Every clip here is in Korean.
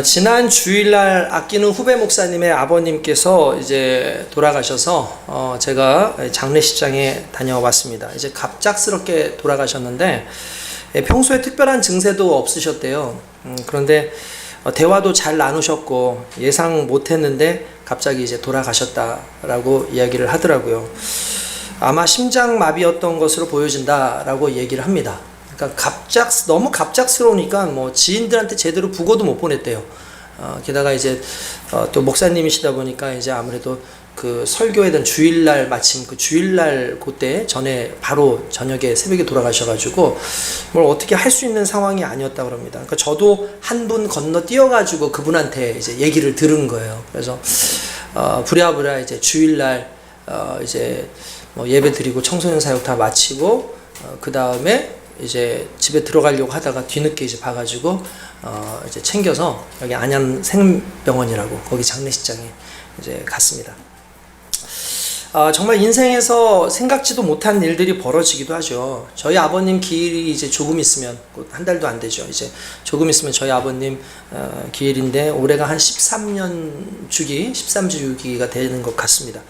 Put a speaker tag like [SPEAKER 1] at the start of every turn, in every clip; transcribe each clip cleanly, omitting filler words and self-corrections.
[SPEAKER 1] 지난 주일날 아끼는 후배 목사님의 아버님께서 이제 돌아가셔서 제가 장례식장에 다녀왔습니다. 이제 갑작스럽게 돌아가셨는데 평소에 특별한 증세도 없으셨대요. 그런데 대화도 잘 나누셨고 예상 못했는데 갑자기 이제 돌아가셨다라고 이야기를 하더라고요. 아마 심장마비였던 것으로 보여진다라고 얘기를 합니다. 그러니까 너무 갑작스러우니까 뭐 지인들한테 제대로 부고도 못 보냈대요. 게다가 이제 또 목사님이시다 보니까 이제 아무래도 그 설교회던 주일날 마침 그 주일날 그때 전에 바로 저녁에 새벽에 돌아가셔가지고 뭘 어떻게 할 수 있는 상황이 아니었다 그럽니다. 그러니까 저도 한 분 건너 뛰어가지고 그분한테 이제 얘기를 들은 거예요. 그래서 부랴부랴 이제 주일날 이제 뭐 예배 드리고 청소년 사역 다 마치고 그 다음에 이제 집에 들어가려고 하다가 뒤늦게 이제 봐가지고 이제 챙겨서 여기 안양 생병원이라고 거기 장례식장에 이제 갔습니다. 정말 인생에서 생각지도 못한 일들이 벌어지기도 하죠. 저희 아버님 기일이 이제 조금 있으면 한 달도 안 되죠. 이제 조금 있으면 저희 아버님 기일인데 올해가 한 13주 유기가 되는 것 같습니다.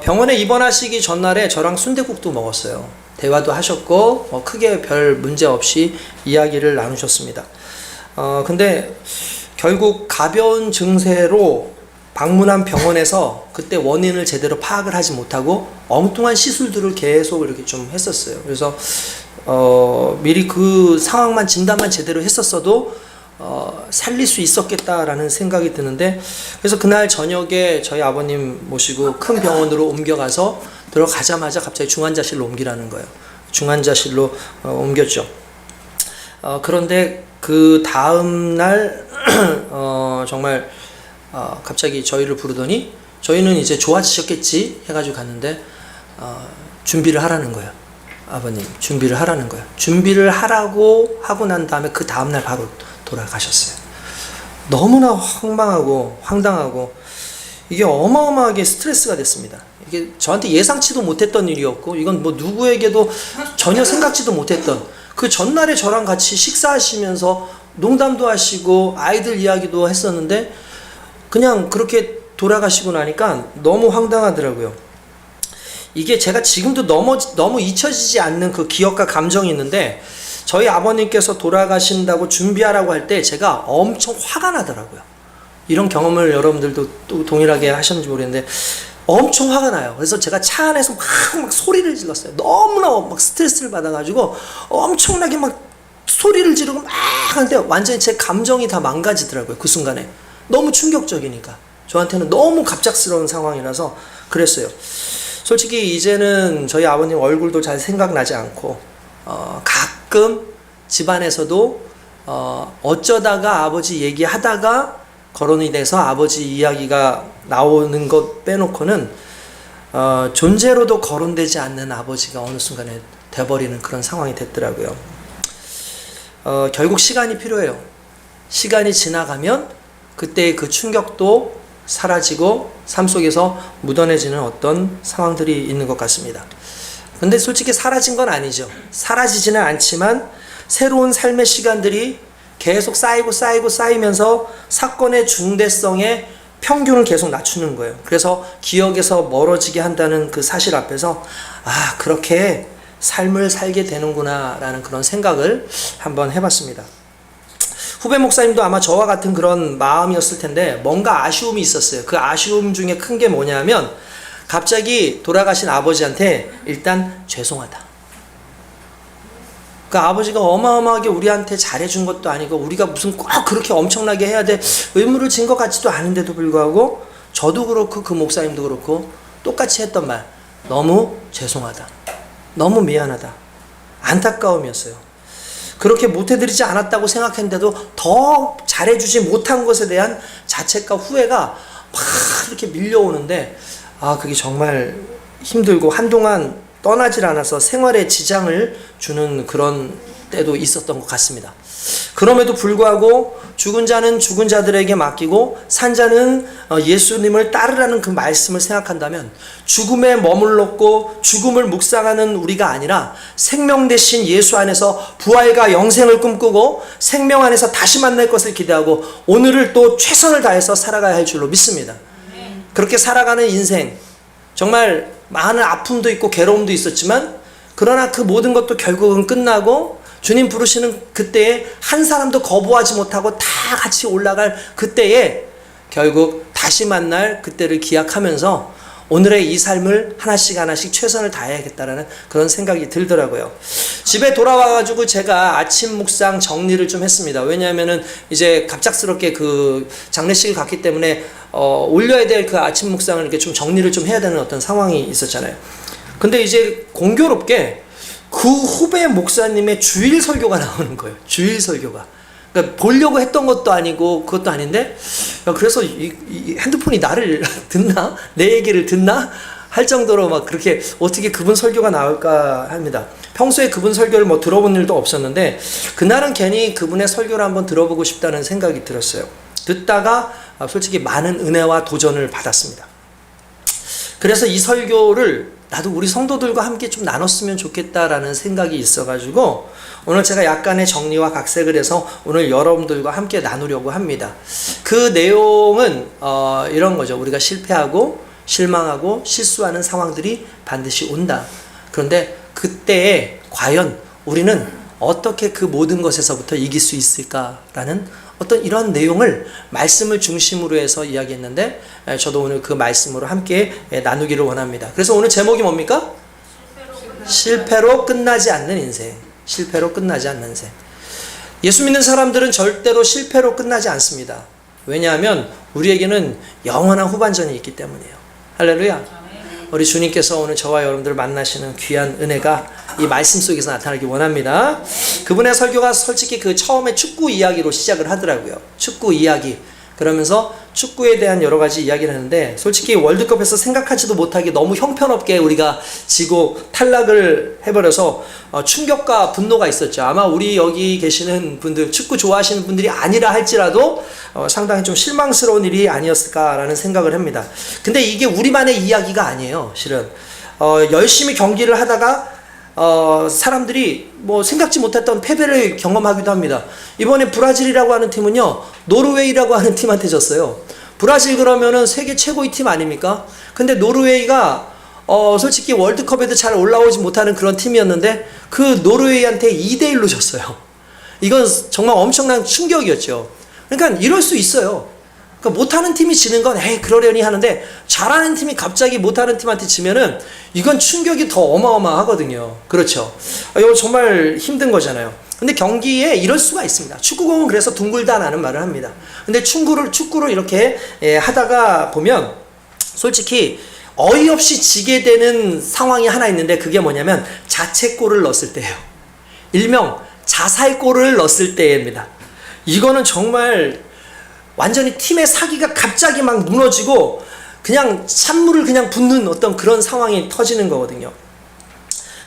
[SPEAKER 1] 병원에 입원하시기 전날에 저랑 순댓국도 먹었어요. 대화도 하셨고 크게 별 문제 없이 이야기를 나누셨습니다. 근데 결국 가벼운 증세로 방문한 병원에서 그때 원인을 제대로 파악을 하지 못하고 엉뚱한 시술들을 계속 이렇게 좀 했었어요. 그래서 미리 그 상황만 진단만 제대로 했었어도 살릴 수 있었겠다라는 생각이 드는데, 그래서 그날 저녁에 저희 아버님 모시고 큰 병원으로 옮겨가서 들어가자마자 갑자기 중환자실로 옮기라는 거예요. 중환자실로 옮겼죠. 그런데 그 다음날 정말 갑자기 저희를 부르더니 저희는 이제 좋아지셨겠지 해가지고 갔는데 준비를 하라는 거예요. 아버님 준비를 하라는 거예요. 준비를 하라고 하고 난 다음에 그 다음날 바로 돌아가셨어요. 너무나 황망하고 황당하고 이게 어마어마하게 스트레스가 됐습니다. 이게 저한테 예상치도 못했던 일이었고 이건 뭐 누구에게도 전혀 생각지도 못했던, 그 전날에 저랑 같이 식사하시면서 농담도 하시고 아이들 이야기도 했었는데 그냥 그렇게 돌아가시고 나니까 너무 황당하더라고요. 이게 제가 지금도 너무 잊혀지지 않는 그 기억과 감정이 있는데, 저희 아버님께서 돌아가신다고 준비하라고 할 때 제가 엄청 화가 나더라고요. 이런 경험을 여러분들도 또 동일하게 하셨는지 모르겠는데 엄청 화가 나요. 그래서 제가 차 안에서 막 소리를 질렀어요. 너무나 막 스트레스를 받아가지고 엄청나게 막 소리를 지르고 막 하는데 완전히 제 감정이 다 망가지더라고요. 그 순간에 너무 충격적이니까 저한테는 너무 갑작스러운 상황이라서 그랬어요. 솔직히 이제는 저희 아버님 얼굴도 잘 생각나지 않고 가끔 집안에서도 어쩌다가 아버지 얘기하다가 거론이 돼서 아버지 이야기가 나오는 것 빼놓고는 존재로도 거론되지 않는 아버지가 어느 순간에 돼버리는 그런 상황이 됐더라고요. 결국 시간이 필요해요. 시간이 지나가면 그때의 그 충격도 사라지고 삶 속에서 묻어내지는 어떤 상황들이 있는 것 같습니다. 근데 솔직히 사라진 건 아니죠. 사라지지는 않지만 새로운 삶의 시간들이 계속 쌓이면서 사건의 중대성에 평균을 계속 낮추는 거예요. 그래서 기억에서 멀어지게 한다는 그 사실 앞에서 그렇게 삶을 살게 되는구나 라는 그런 생각을 한번 해봤습니다. 후배 목사님도 아마 저와 같은 그런 마음이었을 텐데 뭔가 아쉬움이 있었어요. 그 아쉬움 중에 큰 게 뭐냐면 갑자기 돌아가신 아버지한테 일단 죄송하다. 그 아버지가 어마어마하게 우리한테 잘해준 것도 아니고 우리가 무슨 꼭 그렇게 엄청나게 해야 될 의무를 진 것 같지도 않은데도 불구하고 저도 그렇고 그 목사님도 그렇고 똑같이 했던 말, 너무 죄송하다, 너무 미안하다, 안타까움이었어요. 그렇게 못해드리지 않았다고 생각했는데도 더 잘해주지 못한 것에 대한 자책과 후회가 막 이렇게 밀려오는데 그게 정말 힘들고 한동안 떠나질 않아서 생활에 지장을 주는 그런 때도 있었던 것 같습니다. 그럼에도 불구하고 죽은 자는 죽은 자들에게 맡기고 산 자는 예수님을 따르라는 그 말씀을 생각한다면 죽음에 머물렀고 죽음을 묵상하는 우리가 아니라 생명 대신 예수 안에서 부활과 영생을 꿈꾸고 생명 안에서 다시 만날 것을 기대하고 오늘을 또 최선을 다해서 살아가야 할 줄로 믿습니다. 그렇게 살아가는 인생, 정말 많은 아픔도 있고 괴로움도 있었지만 그러나 그 모든 것도 결국은 끝나고 주님 부르시는 그때에 한 사람도 거부하지 못하고 다 같이 올라갈 그때에 결국 다시 만날 그때를 기약하면서 오늘의 이 삶을 하나씩 하나씩 최선을 다해야겠다라는 그런 생각이 들더라고요. 집에 돌아와가지고 제가 아침 묵상 정리를 좀 했습니다. 왜냐하면은 이제 갑작스럽게 그 장례식을 갔기 때문에 올려야 될 그 아침 묵상을 이렇게 좀 정리를 좀 해야 되는 어떤 상황이 있었잖아요. 근데 이제 공교롭게 그 후배 목사님의 주일 설교가 나오는 거예요. 주일 설교가. 그러니까 보려고 했던 것도 아니고 그것도 아닌데 그래서 이 핸드폰이 나를 듣나? 내 얘기를 듣나? 할 정도로 막 그렇게 어떻게 그분 설교가 나올까 합니다. 평소에 그분 설교를 뭐 들어본 일도 없었는데 그날은 괜히 그분의 설교를 한번 들어보고 싶다는 생각이 들었어요. 듣다가 솔직히 많은 은혜와 도전을 받았습니다. 그래서 이 설교를 나도 우리 성도들과 함께 좀 나눴으면 좋겠다라는 생각이 있어가지고 오늘 제가 약간의 정리와 각색을 해서 오늘 여러분들과 함께 나누려고 합니다. 그 내용은 이런 거죠. 우리가 실패하고 실망하고 실수하는 상황들이 반드시 온다. 그런데 그때에 과연 우리는 어떻게 그 모든 것에서부터 이길 수 있을까라는 어떤 이런 내용을 말씀을 중심으로 해서 이야기했는데 저도 오늘 그 말씀으로 함께 나누기를 원합니다. 그래서 오늘 제목이 뭡니까? 실패로 끝나지 않는 인생. 실패로 끝나지 않는 인생. 예수 믿는 사람들은 절대로 실패로 끝나지 않습니다. 왜냐하면 우리에게는 영원한 후반전이 있기 때문이에요. 할렐루야. 우리 주님께서 오늘 저와 여러분들을 만나시는 귀한 은혜가 이 말씀 속에서 나타나기 원합니다. 그분의 설교가 솔직히 그 처음에 축구 이야기로 시작을 하더라고요. 축구 이야기. 그러면서 축구에 대한 여러 가지 이야기를 하는데 솔직히 월드컵에서 생각하지도 못하게 너무 형편없게 우리가 지고 탈락을 해버려서 충격과 분노가 있었죠. 아마 우리 여기 계시는 분들, 축구 좋아하시는 분들이 아니라 할지라도 상당히 좀 실망스러운 일이 아니었을까라는 생각을 합니다. 근데 이게 우리만의 이야기가 아니에요. 실은 열심히 경기를 하다가 사람들이 뭐 생각지 못했던 패배를 경험하기도 합니다. 이번에 브라질이라고 하는 팀은요, 노르웨이라고 하는 팀한테 졌어요. 브라질 그러면은 세계 최고의 팀 아닙니까? 근데 노르웨이가 솔직히 월드컵에도 잘 올라오지 못하는 그런 팀이었는데 그 노르웨이한테 2대1로 졌어요. 이건 정말 엄청난 충격이었죠. 그러니까 이럴 수 있어요. 그러니까 못하는 팀이 지는 건 에이 그러려니 하는데 잘하는 팀이 갑자기 못하는 팀한테 지면은 이건 충격이 더 어마어마하거든요. 그렇죠. 이거 정말 힘든 거잖아요. 근데 경기에 이럴 수가 있습니다. 축구공은 그래서 둥글다라는 말을 합니다. 근데 축구를 이렇게 하다가 보면 솔직히 어이없이 지게 되는 상황이 하나 있는데 그게 뭐냐면 자책골을 넣었을 때예요. 일명 자살골을 넣었을 때입니다. 이거는 정말 완전히 팀의 사기가 갑자기 막 무너지고 그냥 찬물을 그냥 붓는 어떤 그런 상황이 터지는 거거든요.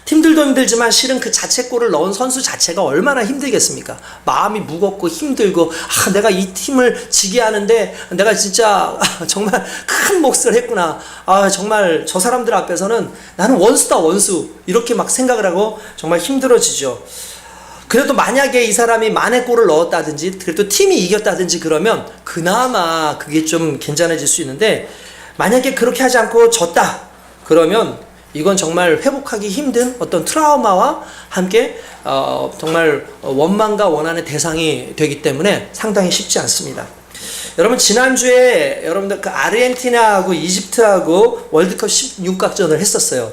[SPEAKER 1] 팀들도 힘들지만 실은 그 자책골을 넣은 선수 자체가 얼마나 힘들겠습니까? 마음이 무겁고 힘들고 내가 이 팀을 지게 하는데 내가 진짜 정말 큰 몫을 했구나. 정말 저 사람들 앞에서는 나는 원수다 원수. 이렇게 막 생각을 하고 정말 힘들어지죠. 그래도 만약에 이 사람이 만회 골을 넣었다든지 그래도 팀이 이겼다든지 그러면 그나마 그게 좀 괜찮아질 수 있는데 만약에 그렇게 하지 않고 졌다 그러면 이건 정말 회복하기 힘든 어떤 트라우마와 함께 정말 원망과 원한의 대상이 되기 때문에 상당히 쉽지 않습니다. 여러분 지난주에 여러분들 그 아르헨티나하고 이집트하고 월드컵 16강전을 했었어요.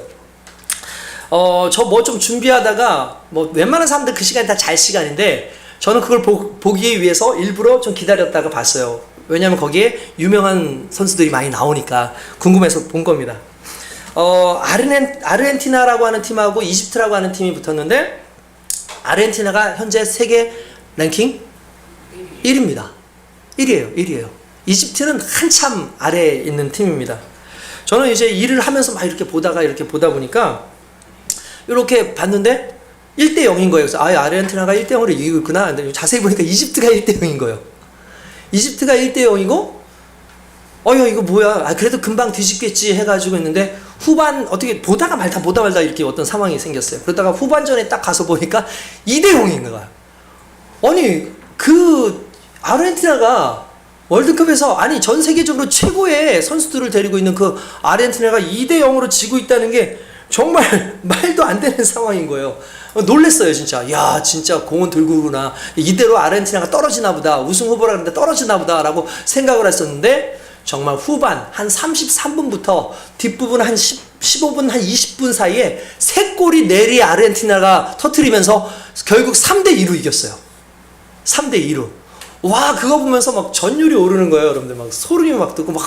[SPEAKER 1] 저 뭐 좀 준비하다가 뭐 웬만한 사람들 그 시간이 다 잘 시간인데 저는 그걸 보기 위해서 일부러 좀 기다렸다가 봤어요. 왜냐면 거기에 유명한 선수들이 많이 나오니까 궁금해서 본 겁니다. 아르헨티나라고 하는 팀하고 이집트라고 하는 팀이 붙었는데 아르헨티나가 현재 세계 랭킹 1위입니다. 1위에요. 이집트는 한참 아래에 있는 팀입니다. 저는 이제 일을 하면서 막 이렇게 보다 보니까 이렇게 봤는데 1대 0인 거예요. 그래서 아르헨티나가 1대 0으로 이기고 있구나. 근데 자세히 보니까 이집트가 1대 0인 거예요. 이집트가 1대0이고 야 이거 뭐야, 그래도 금방 뒤집겠지 해가지고 있는데 후반 어떻게 보다가 말다 이렇게 어떤 상황이 생겼어요. 그러다가 후반전에 딱 가서 보니까 2대0인 거야. 아니 그 아르헨티나가 월드컵에서, 아니 전 세계적으로 최고의 선수들을 데리고 있는 그 아르헨티나가 2대0으로 지고 있다는 게 정말 말도 안 되는 상황인 거예요. 놀랬어요 진짜. 야 진짜 공은 들고구나, 이대로 아르헨티나가 떨어지나 보다, 우승 후보라 그러는데 떨어지나 보다 라고 생각을 했었는데, 정말 후반 한 33분부터 뒷부분 한 15분 한 20분 사이에 3골이 내리 아르헨티나가 터트리면서 결국 3대2로 이겼어요. 3대2로. 와, 그거 보면서 막 전율이 오르는 거예요, 여러분들. 막 소름이 막 돋고 막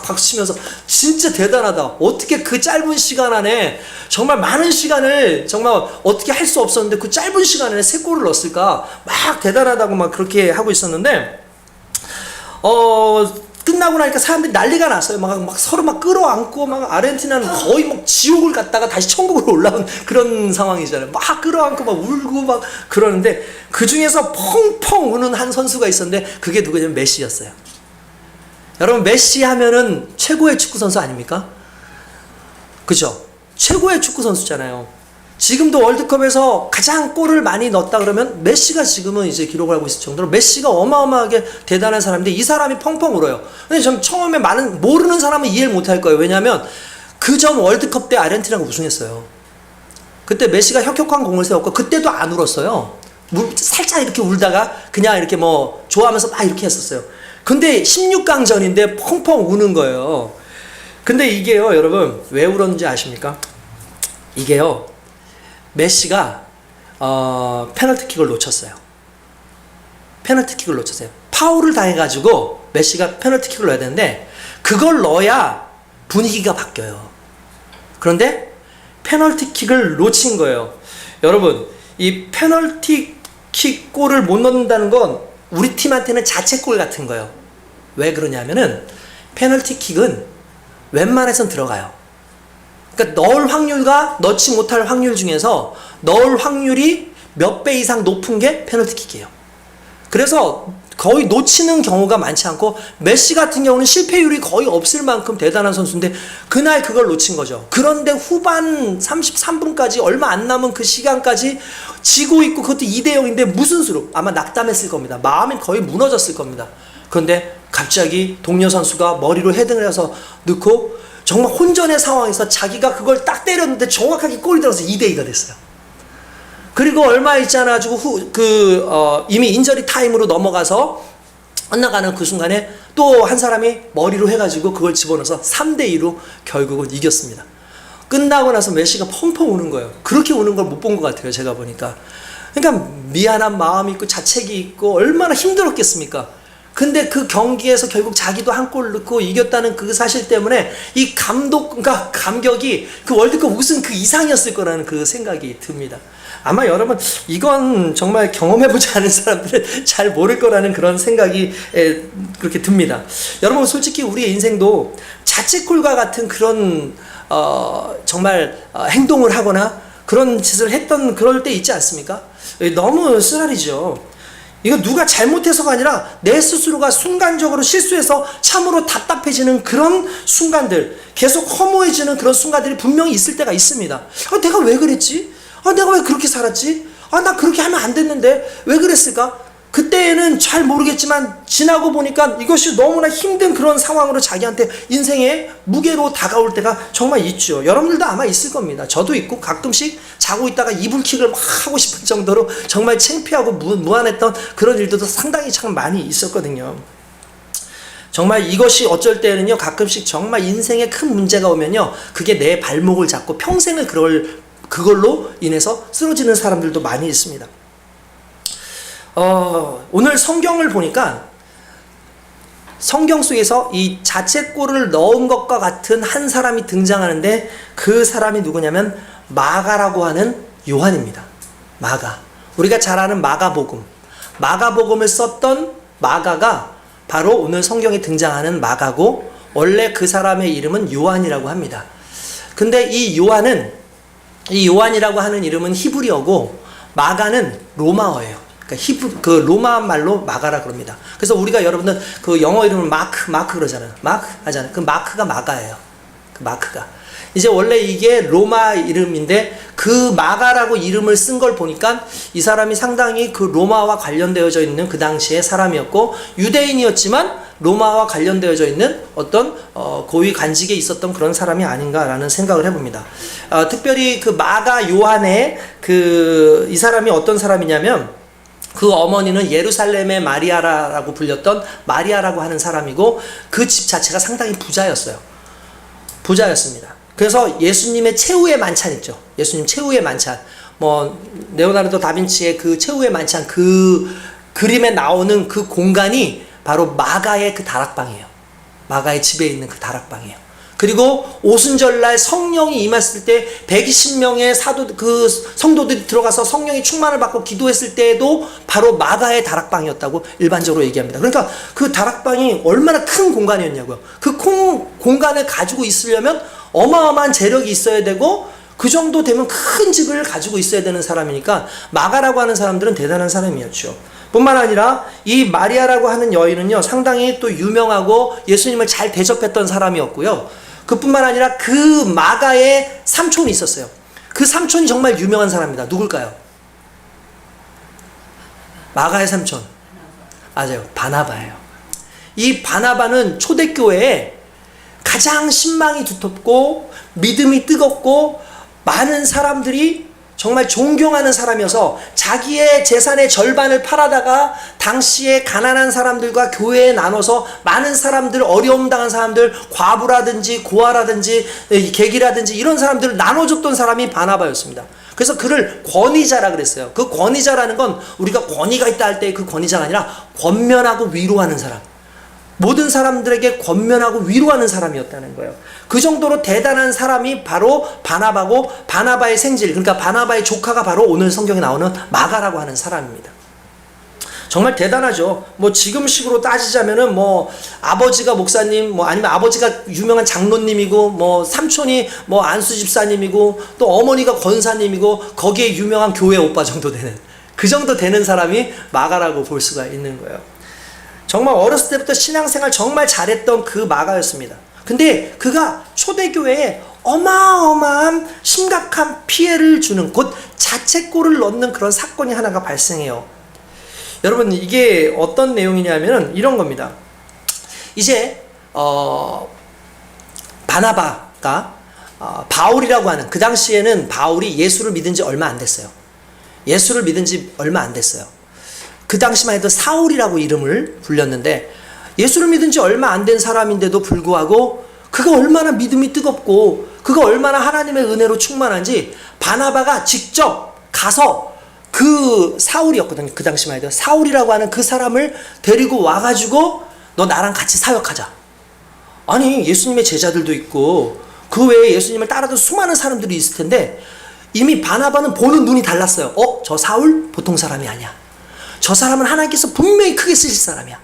[SPEAKER 1] 박수 치면서 진짜 대단하다. 어떻게 그 짧은 시간 안에, 정말 많은 시간을 정말 어떻게 할 수 없었는데 그 짧은 시간 안에 3골을 넣었을까? 막 대단하다고 막 그렇게 하고 있었는데, 끝나고 나니까 사람들이 난리가 났어요. 막 서로 막 끌어안고, 막 아르헨티나는 거의 막 지옥을 갔다가 다시 천국으로 올라온 그런 상황이잖아요. 막 끌어안고 막 울고 막 그러는데, 그 중에서 펑펑 우는 한 선수가 있었는데, 그게 누구냐면 메시였어요. 여러분, 메시 하면은 최고의 축구 선수 아닙니까? 그죠? 최고의 축구 선수잖아요. 지금도 월드컵에서 가장 골을 많이 넣었다 그러면 메시가 지금은 이제 기록을 하고 있을 정도로, 메시가 어마어마하게 대단한 사람인데 이 사람이 펑펑 울어요. 근데 전 처음에 모르는 사람은 이해를 못할 거예요. 왜냐하면 그 전 월드컵 때 아르헨티나가 우승했어요. 그때 메시가 혁혁한 공을 세웠고 그때도 안 울었어요. 살짝 이렇게 울다가 그냥 이렇게 뭐 좋아하면서 막 이렇게 했었어요. 근데 16강전인데 펑펑 우는 거예요. 근데 이게요, 여러분 왜 울었는지 아십니까? 이게요, 메시가 페널티킥을 놓쳤어요. 페널티킥을 놓쳤어요. 파울을 당해가지고 메시가 페널티킥을 넣어야 되는데 그걸 넣어야 분위기가 바뀌어요. 그런데 페널티킥을 놓친 거예요. 여러분, 이 페널티킥 골을 못 넣는다는 건 우리 팀한테는 자책골 같은 거예요. 왜 그러냐면은 페널티킥은 웬만해선 들어가요. 그러니까 넣을 확률과 넣지 못할 확률 중에서 넣을 확률이 몇 배 이상 높은 게 페널티킥이에요. 그래서 거의 놓치는 경우가 많지 않고, 메시 같은 경우는 실패율이 거의 없을 만큼 대단한 선수인데 그날 그걸 놓친 거죠. 그런데 후반 33분까지 얼마 안 남은 그 시간까지 지고 있고, 그것도 2대0인데 무슨 수로, 아마 낙담했을 겁니다. 마음이 거의 무너졌을 겁니다. 그런데 갑자기 동료 선수가 머리로 헤딩을 해서 넣고, 정말 혼전의 상황에서 자기가 그걸 딱 때렸는데 정확하게 골이 들어서 2대2가 됐어요. 그리고 얼마 있지 않아 가지고 이미 인저리 타임으로 넘어가서 끝나가는 그 순간에 또 한 사람이 머리로 해가지고 그걸 집어넣어서 3대2로 결국은 이겼습니다. 끝나고 나서 메시가 펑펑 우는 거예요. 그렇게 우는 걸 못 본 것 같아요, 제가 보니까. 그러니까 미안한 마음이 있고 자책이 있고 얼마나 힘들었겠습니까? 근데 그 경기에서 결국 자기도 한 골 넣고 이겼다는 그 사실 때문에 이 그러니까 감격이 그 월드컵 우승 그 이상이었을 거라는 그 생각이 듭니다. 아마 여러분 이건 정말 경험해보지 않은 사람들은 잘 모를 거라는 그런 생각이 그렇게 듭니다. 여러분, 솔직히 우리의 인생도 자책골과 같은 그런 정말 행동을 하거나 그런 짓을 했던 그럴 때 있지 않습니까? 너무 쓰라리죠. 이거 누가 잘못해서가 아니라 내 스스로가 순간적으로 실수해서 참으로 답답해지는 그런 순간들, 계속 허무해지는 그런 순간들이 분명히 있을 때가 있습니다. 내가 왜 그랬지? 내가 왜 그렇게 살았지? 나 그렇게 하면 안 됐는데 왜 그랬을까? 그때는 잘 모르겠지만 지나고 보니까 이것이 너무나 힘든 그런 상황으로 자기한테 인생의 무게로 다가올 때가 정말 있죠. 여러분들도 아마 있을 겁니다. 저도 있고, 가끔씩 자고 있다가 이불킥을 막 하고 싶을 정도로 정말 창피하고 무안했던 그런 일들도 상당히 참 많이 있었거든요. 정말 이것이 어쩔 때는요, 가끔씩 정말 인생에 큰 문제가 오면요, 그게 내 발목을 잡고 평생을 그걸로 인해서 쓰러지는 사람들도 많이 있습니다. 오늘 성경을 보니까 성경 속에서 이 자책골을 넣은 것과 같은 한 사람이 등장하는데, 그 사람이 누구냐면 마가라고 하는 요한입니다. 마가. 우리가 잘 아는 마가복음을 썼던 마가가 바로 오늘 성경에 등장하는 마가고, 원래 그 사람의 이름은 요한이라고 합니다. 근데 이 요한이라고 하는 이름은 히브리어고 마가는 로마어예요. 그러니까 그 로마 말로 마가라 그럽니다. 그래서 우리가 여러분들 그 영어 이름을 마크 그러잖아요. 마크 하잖아요. 그 마크가 마가예요. 그 마크가. 이제 원래 이게 로마 이름인데 그 마가라고 이름을 쓴 걸 보니까 이 사람이 상당히 그 로마와 관련되어져 있는 그 당시의 사람이었고 유대인이었지만 로마와 관련되어져 있는 어떤 고위 관직에 있었던 그런 사람이 아닌가라는 생각을 해봅니다. 특별히 그 마가 요한의 이 사람이 어떤 사람이냐면 그 어머니는 예루살렘의 마리아라고 불렸던 마리아라고 하는 사람이고 그 집 자체가 상당히 부자였습니다. 그래서 예수님의 최후의 만찬 있죠. 예수님 최후의 만찬. 레오나르도 다빈치의 그 최후의 만찬 그 그림에 나오는 그 공간이 바로 마가의 그 다락방이에요. 마가의 집에 있는 그 다락방이에요. 그리고 오순절날 성령이 임했을 때 120명의 성도들이 들어가서 성령의 충만을 받고 기도했을 때에도 바로 마가의 다락방이었다고 일반적으로 얘기합니다. 그러니까 그 다락방이 얼마나 큰 공간이었냐고요. 그 공간을 가지고 있으려면 어마어마한 재력이 있어야 되고 그 정도 되면 큰 집을 가지고 있어야 되는 사람이니까 마가라고 하는 사람들은 대단한 사람이었죠. 뿐만 아니라 이 마리아라고 하는 여인은요 상당히 또 유명하고 예수님을 잘 대접했던 사람이었고요. 그뿐만 아니라 그 마가의 삼촌이 있었어요. 그 삼촌이 정말 유명한 사람입니다. 누굴까요? 마가의 삼촌. 맞아요. 바나바예요. 이 바나바는 초대교회에 가장 신망이 두텁고 믿음이 뜨겁고 많은 사람들이 정말 존경하는 사람이어서 자기의 재산의 절반을 팔아다가 당시에 가난한 사람들과 교회에 나눠서 많은 사람들, 어려움 당한 사람들, 과부라든지 고아라든지 객이라든지 이런 사람들을 나눠줬던 사람이 바나바였습니다. 그래서 그를 권위자라 그랬어요. 그 권위자라는 건 우리가 권위가 있다 할 때 그 권위자가 아니라 권면하고 위로하는 사람. 모든 사람들에게 권면하고 위로하는 사람이었다는 거예요. 그 정도로 대단한 사람이 바로 바나바고 바나바의 생질, 그러니까 바나바의 조카가 바로 오늘 성경에 나오는 마가라고 하는 사람입니다. 정말 대단하죠. 지금식으로 따지자면은 아버지가 목사님, 아니면 아버지가 유명한 장로님이고, 삼촌이 안수 집사님이고, 또 어머니가 권사님이고, 거기에 유명한 교회 오빠 정도 되는, 그 정도 되는 사람이 마가라고 볼 수가 있는 거예요. 정말 어렸을 때부터 신앙생활 정말 잘했던 그 마가였습니다. 근데 그가 초대교회에 어마어마한 심각한 피해를 주는, 곧 자책골을 넣는 그런 사건이 하나가 발생해요. 여러분, 이게 어떤 내용이냐면 이런 겁니다. 이제 바나바가 바울이라고 하는, 그 당시에는 바울이 예수를 믿은 지 얼마 안 됐어요. 예수를 믿은 지 얼마 안 됐어요. 그 당시만 해도 사울이라고 이름을 불렸는데 예수를 믿은 지 얼마 안 된 사람인데도 불구하고 그가 얼마나 믿음이 뜨겁고 그가 얼마나 하나님의 은혜로 충만한지 바나바가 직접 가서 그 사울이었거든요. 그 당시만 해도 사울이라고 하는 그 사람을 데리고 와가지고 너 나랑 같이 사역하자. 아니, 예수님의 제자들도 있고 그 외에 예수님을 따라던 수많은 사람들이 있을 텐데 이미 바나바는 보는 눈이 달랐어요. 저 사울 보통 사람이 아니야. 저 사람은 하나님께서 분명히 크게 쓰실 사람이야.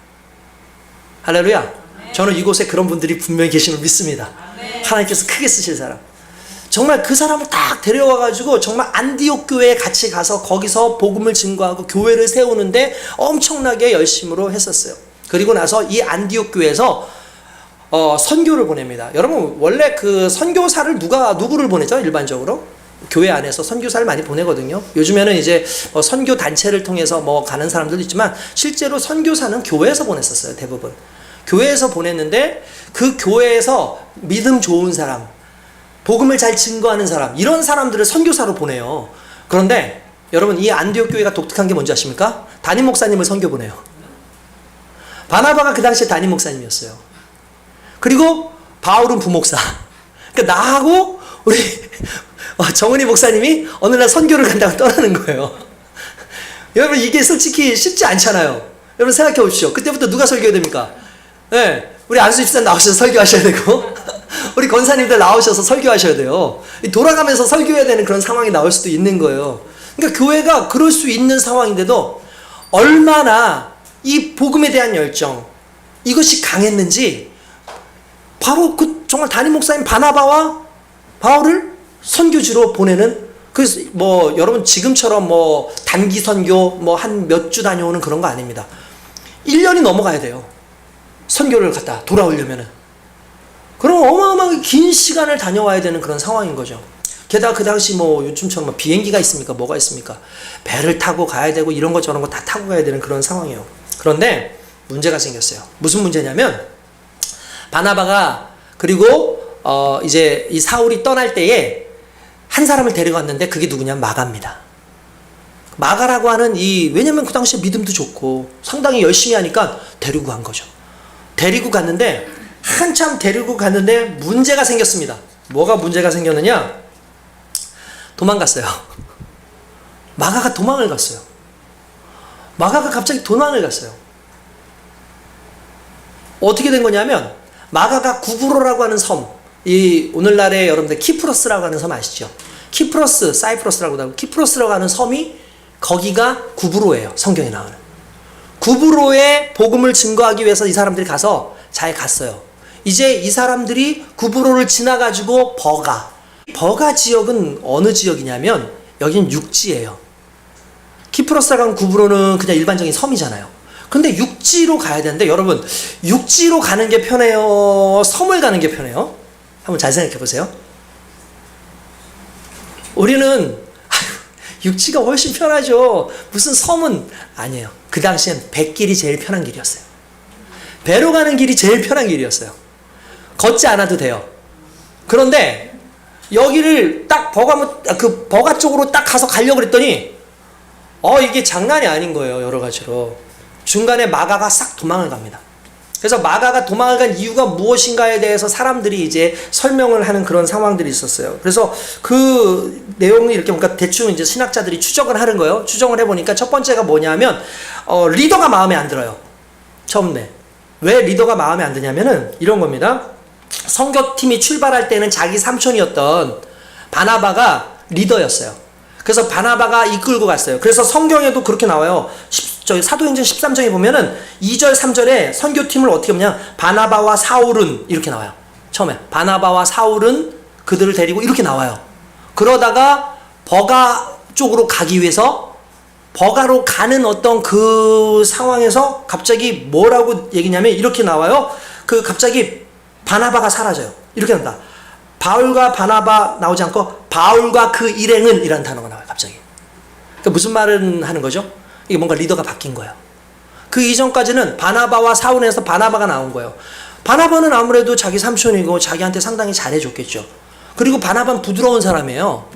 [SPEAKER 1] 할렐루야. 아멘. 저는 이곳에 그런 분들이 분명히 계심을 믿습니다. 아멘. 하나님께서 크게 쓰실 사람. 정말 그 사람을 딱 데려와가지고 정말 안디옥 교회에 같이 가서 거기서 복음을 증거하고 교회를 세우는데 엄청나게 열심으로 했었어요. 그리고 나서 이 안디옥 교회에서 선교를 보냅니다. 여러분, 원래 그 선교사를 누구를 보내죠? 일반적으로? 교회 안에서 선교사를 많이 보내거든요. 요즘에는 이제 선교 단체를 통해서 가는 사람들도 있지만 실제로 선교사는 교회에서 보냈었어요. 대부분 교회에서 보냈는데 그 교회에서 믿음 좋은 사람, 복음을 잘 증거하는 사람, 이런 사람들을 선교사로 보내요. 그런데 여러분, 이 안디옥 교회가 독특한 게 뭔지 아십니까? 담임 목사님을 선교 보내요. 바나바가 그 당시에 담임 목사님이었어요. 그리고 바울은 부목사. 그러니까 나하고 우리 정은희 목사님이 어느 날 선교를 간다고 떠나는 거예요. 여러분, 이게 솔직히 쉽지 않잖아요. 여러분 생각해 보십시오. 그때부터 누가 설교해야 됩니까? 네, 우리 안수 집사 나오셔서 설교하셔야 되고 우리 권사님들 나오셔서 설교하셔야 돼요. 돌아가면서 설교해야 되는 그런 상황이 나올 수도 있는 거예요. 그러니까 교회가 그럴 수 있는 상황인데도 얼마나 이 복음에 대한 열정, 이것이 강했는지 바로 그 정말 담임 목사님 바나바와 바울을 선교지로 보내는 그래서 뭐 여러분 지금처럼 뭐 단기 선교 뭐 한 몇 주 다녀오는 그런 거 아닙니다. 1년이 넘어가야 돼요. 선교를 갔다 돌아오려면은. 그럼 어마어마하게 긴 시간을 다녀와야 되는 그런 상황인 거죠. 게다가 그 당시 뭐 요즘처럼 뭐 비행기가 있습니까? 뭐가 있습니까? 배를 타고 가야 되고 이런 거 저런 거 다 타고 가야 되는 그런 상황이에요. 그런데 문제가 생겼어요. 무슨 문제냐면 바나바가 그리고 이제 이 사울이 떠날 때에 한 사람을 데려갔는데 그게 누구냐면 마가입니다. 마가라고 하는 왜냐면 그 당시에 믿음도 좋고 상당히 열심히 하니까 데리고 간 거죠. 데리고 갔는데 한참 데리고 갔는데 문제가 생겼습니다. 뭐가 문제가 생겼느냐? 도망갔어요. 마가가 도망을 갔어요. 마가가 갑자기 도망을 갔어요. 어떻게 된 거냐면 마가가 구브로라고 하는 섬, 오늘날의 여러분들 키프로스라고 하는 섬 아시죠? 키프로스, 사이프러스라고 하고 키프로스라고 하는 섬이 거기가 구브로예요. 성경에 나오는. 구브로에 복음을 증거하기 위해서 이 사람들이 가서 잘 갔어요. 이제 이 사람들이 구브로를 지나가지고 버가 지역은 어느 지역이냐면 여긴 육지예요. 키프로스라고 하는 구브로는 그냥 일반적인 섬이잖아요. 근데 육지로 가야 되는데 여러분 육지로 가는 게 편해요? 섬을 가는 게 편해요? 한번 잘 생각해 보세요. 우리는 육지가 훨씬 편하죠. 무슨 섬은 아니에요. 그 당시엔 배길이 제일 편한 길이었어요. 배로 가는 길이 제일 편한 길이었어요. 걷지 않아도 돼요. 그런데 여기를 딱 버가 쪽으로 딱 가서 가려고 그랬더니 이게 장난이 아닌 거예요. 여러 가지로. 중간에 마가가 싹 도망을 갑니다. 그래서 마가가 도망을 간 이유가 무엇인가에 대해서 사람들이 이제 설명을 하는 그런 상황들이 있었어요. 그래서 그 내용이 이렇게 뭔가 대충 이제 신학자들이 추정을 하는 거예요. 추정을 해보니까 첫 번째가 뭐냐면, 리더가 마음에 안 들어요. 처음에. 왜 리더가 마음에 안 드냐면은 이런 겁니다. 선교팀이 출발할 때는 자기 삼촌이었던 바나바가 리더였어요. 그래서 바나바가 이끌고 갔어요. 그래서 성경에도 그렇게 나와요. 사도행전 13장에 보면은 2절 3절에 선교팀을 어떻게 하냐, 바나바와 사울은 이렇게 나와요. 처음에 바나바와 사울은 그들을 데리고 이렇게 나와요. 그러다가 버가 쪽으로 가기 위해서 버가로 가는 어떤 그 상황에서 갑자기 뭐라고 얘기냐면 이렇게 나와요. 갑자기 바나바가 사라져요. 이렇게 한다. 바울과 바나바 나오지 않고 바울과 그 일행은 이라는 단어가 나와요. 갑자기. 그러니까 무슨 말은 하는 거죠? 이게 뭔가 리더가 바뀐 거예요. 그 이전까지는 바나바와 사울에서 바나바가 나온 거예요. 바나바는 아무래도 자기 삼촌이고 자기한테 상당히 잘해줬겠죠. 그리고 바나바는 부드러운 사람이에요.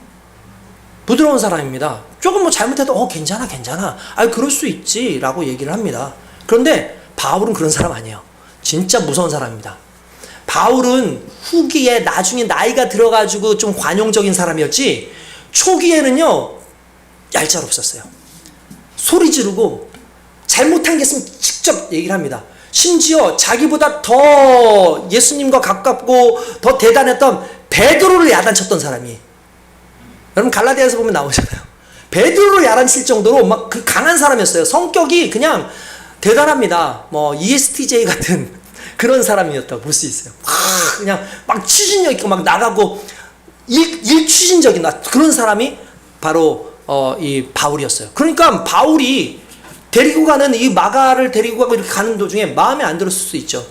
[SPEAKER 1] 부드러운 사람입니다. 조금 뭐 잘못해도 괜찮아 그럴 수 있지 라고 얘기를 합니다. 그런데 바울은 그런 사람 아니에요. 진짜 무서운 사람입니다. 바울은 후기에 나중에 나이가 들어가지고 좀 관용적인 사람이었지 초기에는요 얄짤없었어요. 소리 지르고 잘못한 게 있으면 직접 얘기를 합니다. 심지어 자기보다 더 예수님과 가깝고 더 대단했던 베드로를 야단쳤던 사람이, 여러분 갈라디아에서 보면 나오잖아요. 베드로를 야단칠 정도로 막 그 강한 사람이었어요. 성격이 그냥 대단합니다. 뭐 ESTJ 같은 그런 사람이었다고 볼 수 있어요. 그냥 막 추진력 있고 막 나가고 일추진적인 그런 사람이 바로 이 바울이었어요. 그러니까 바울이 데리고 가는 이 마가를 데리고 가고 이렇게 가는 도중에 마음에 안 들었을 수 있죠.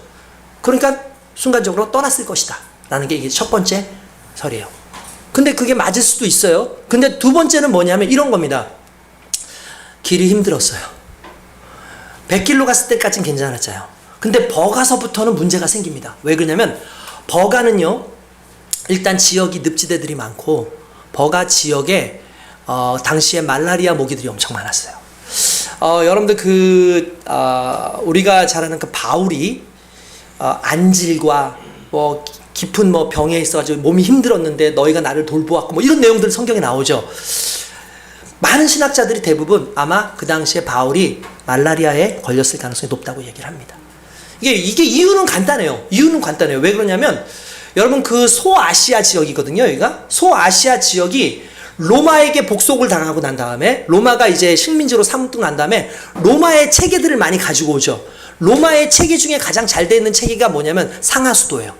[SPEAKER 1] 그러니까 순간적으로 떠났을 것이다 라는 게 이게 첫 번째 설이에요. 근데 그게 맞을 수도 있어요. 근데 두 번째는 뭐냐면 이런 겁니다. 길이 힘들었어요. 100길로 갔을 때까지는 괜찮았잖아요. 근데 버가서부터는 문제가 생깁니다. 왜 그러냐면 버가는요 일단 지역이 늪지대들이 많고 버가 지역에 당시에 말라리아 모기들이 엄청 많았어요. 여러분들 우리가 잘 아는 그 바울이 안질과 뭐 깊은 뭐 병에 있어가지고 몸이 힘들었는데 너희가 나를 돌보았고 뭐 이런 내용들 성경에 나오죠. 많은 신학자들이 대부분 아마 그 당시에 바울이 말라리아에 걸렸을 가능성이 높다고 얘기를 합니다. 이게 이유는 간단해요. 왜 그러냐면 여러분 그 소아시아 지역이거든요. 여기가 소아시아 지역이 로마에게 복속을 당하고 난 다음에 로마가 이제 식민지로 삼고 난 다음에 로마의 체계들을 많이 가지고 오죠. 로마의 체계 중에 가장 잘 돼 있는 체계가 뭐냐면 상하수도예요.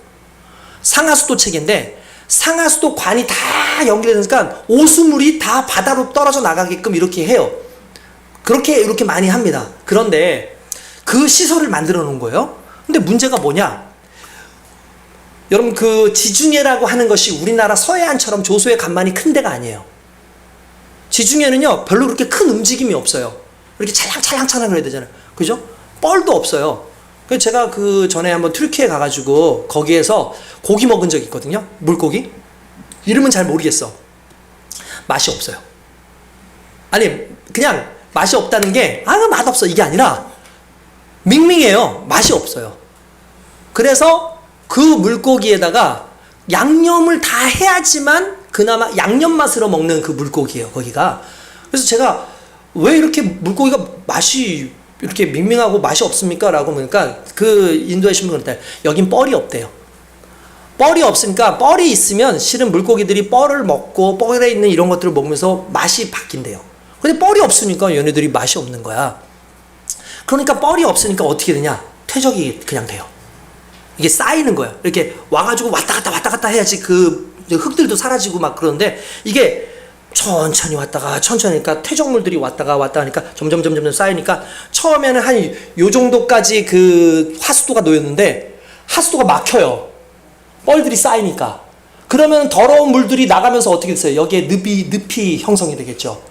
[SPEAKER 1] 상하수도 체계인데 상하수도 관이 다 연결되니까 오수물이 다 바다로 떨어져 나가게끔 이렇게 해요. 이렇게 많이 합니다. 그런데 그 시설을 만들어 놓은 거예요. 근데 문제가 뭐냐? 여러분, 그 지중해라고 하는 것이 우리나라 서해안처럼 조소의 간만이 큰 데가 아니에요. 지중해는요, 별로 그렇게 큰 움직임이 없어요. 이렇게 찰랑찰랑찰랑 그래야 되잖아요. 그죠? 뻘도 없어요. 그래서 제가 그 전에 한번 튀르키예 가가지고 거기에서 고기 먹은 적이 있거든요. 물고기. 이름은 잘 모르겠어. 맛이 없어요. 아니, 그냥 맛이 없다는 게, 맛없어. 이게 아니라, 밍밍해요. 맛이 없어요. 그래서 그 물고기에다가 양념을 다 해야지만 그나마 양념 맛으로 먹는 그 물고기예요, 거기가. 그래서 제가 왜 이렇게 물고기가 맛이 이렇게 밍밍하고 맛이 없습니까? 라고 보니까 그 인도에 신분 그랬대. 여긴 뻘이 없대요. 뻘이 없으니까 뻘이 있으면 실은 물고기들이 뻘을 먹고 뻘에 있는 이런 것들을 먹으면서 맛이 바뀐대요. 근데 뻘이 없으니까 얘네들이 맛이 없는 거야. 그러니까 뻘이 없으니까 어떻게 되냐? 퇴적이 그냥 돼요. 이게 쌓이는 거예요. 이렇게 와가지고 왔다 갔다 해야지 그 흙들도 사라지고 막 그러는데 이게 천천히 왔다가 천천히 하니까 퇴적물들이 왔다가 하니까 점점 쌓이니까 처음에는 한 요 정도까지 그 하수도가 놓였는데 하수도가 막혀요. 뻘들이 쌓이니까. 그러면 더러운 물들이 나가면서 어떻게 됐어요? 여기에 늪이 형성이 되겠죠.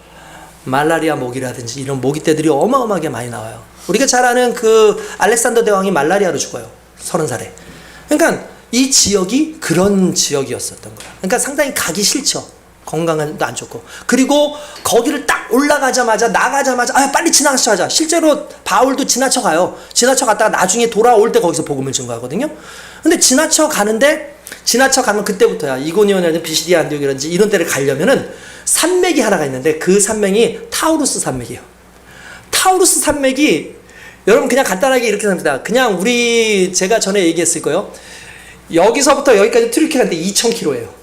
[SPEAKER 1] 말라리아 모기라든지 이런 모기떼들이 어마어마하게 많이 나와요. 우리가 잘 아는 그 알렉산더 대왕이 말라리아로 죽어요. 30살에. 그러니까 이 지역이 그런 지역이었었던 거야. 그러니까 상당히 가기 싫죠. 건강도 안 좋고. 그리고 거기를 딱 나가자마자 빨리 지나가자. 실제로 바울도 지나쳐 가요. 지나쳐 갔다가 나중에 돌아올 때 거기서 복음을 증거하거든요. 근데 지나쳐 가면 그때부터야. 이고니온이라든지 비시디아 안디옥이라든지 이런 데를 가려면은 산맥이 하나가 있는데 그 산맥이 타우루스 산맥이에요. 타우루스 산맥이 여러분 그냥 간단하게 이렇게 합니다. 그냥 제가 전에 얘기했을 거예요. 여기서부터 여기까지 튀르키예 가는데 2,000km예요.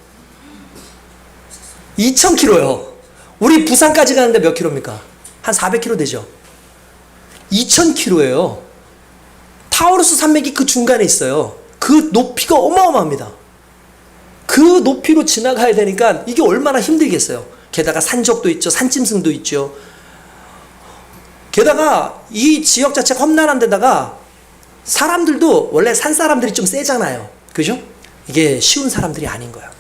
[SPEAKER 1] 2,000km요. 우리 부산까지 가는데 몇 킬로입니까? 한 400km 되죠. 2,000km예요. 타우루스 산맥이 그 중간에 있어요. 그 높이가 어마어마합니다. 그 높이로 지나가야 되니까 이게 얼마나 힘들겠어요. 게다가 산적도 있죠. 산짐승도 있죠. 게다가 이 지역 자체가 험난한 데다가 사람들도 원래 산 사람들이 좀 세잖아요. 그죠? 이게 쉬운 사람들이 아닌 거예요.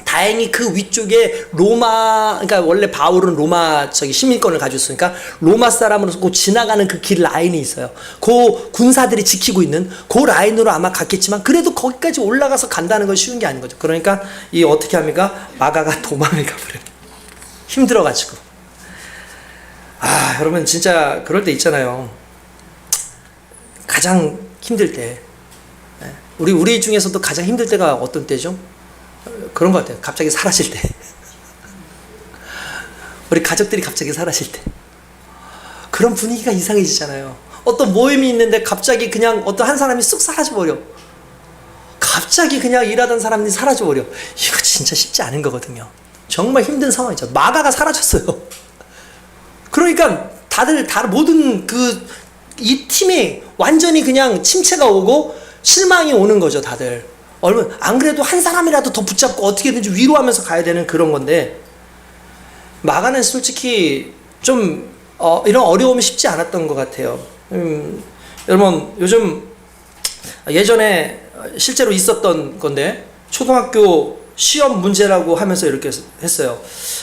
[SPEAKER 1] 다행히 그 위쪽에 그러니까 원래 바울은 로마 시민권을 가지고 있으니까 로마 사람으로서 그 지나가는 그 길 라인이 있어요. 그 군사들이 지키고 있는 그 라인으로 아마 갔겠지만 그래도 거기까지 올라가서 간다는 건 쉬운 게 아닌 거죠. 그러니까 어떻게 합니까? 마가가 도망을 가버려요. 힘들어가지고. 여러분 진짜 그럴 때 있잖아요. 가장 힘들 때. 우리 중에서도 가장 힘들 때가 어떤 때죠? 그런 것 같아요. 갑자기 사라질 때. 우리 가족들이 갑자기 사라질 때. 그런 분위기가 이상해지잖아요. 어떤 모임이 있는데 갑자기 그냥 어떤 한 사람이 쑥 사라져버려. 갑자기 그냥 일하던 사람이 사라져버려. 이거 진짜 쉽지 않은 거거든요. 정말 힘든 상황이죠. 마가가 사라졌어요. 그러니까 다들 모든 이 팀에 완전히 그냥 침체가 오고 실망이 오는 거죠, 다들. 안 그래도 한 사람이라도 더 붙잡고 어떻게든지 위로하면서 가야 되는 그런 건데, 마가는 솔직히 좀, 이런 어려움이 쉽지 않았던 것 같아요. 여러분, 요즘, 예전에 실제로 있었던 건데, 초등학교 시험 문제라고 하면서 이렇게 했어요.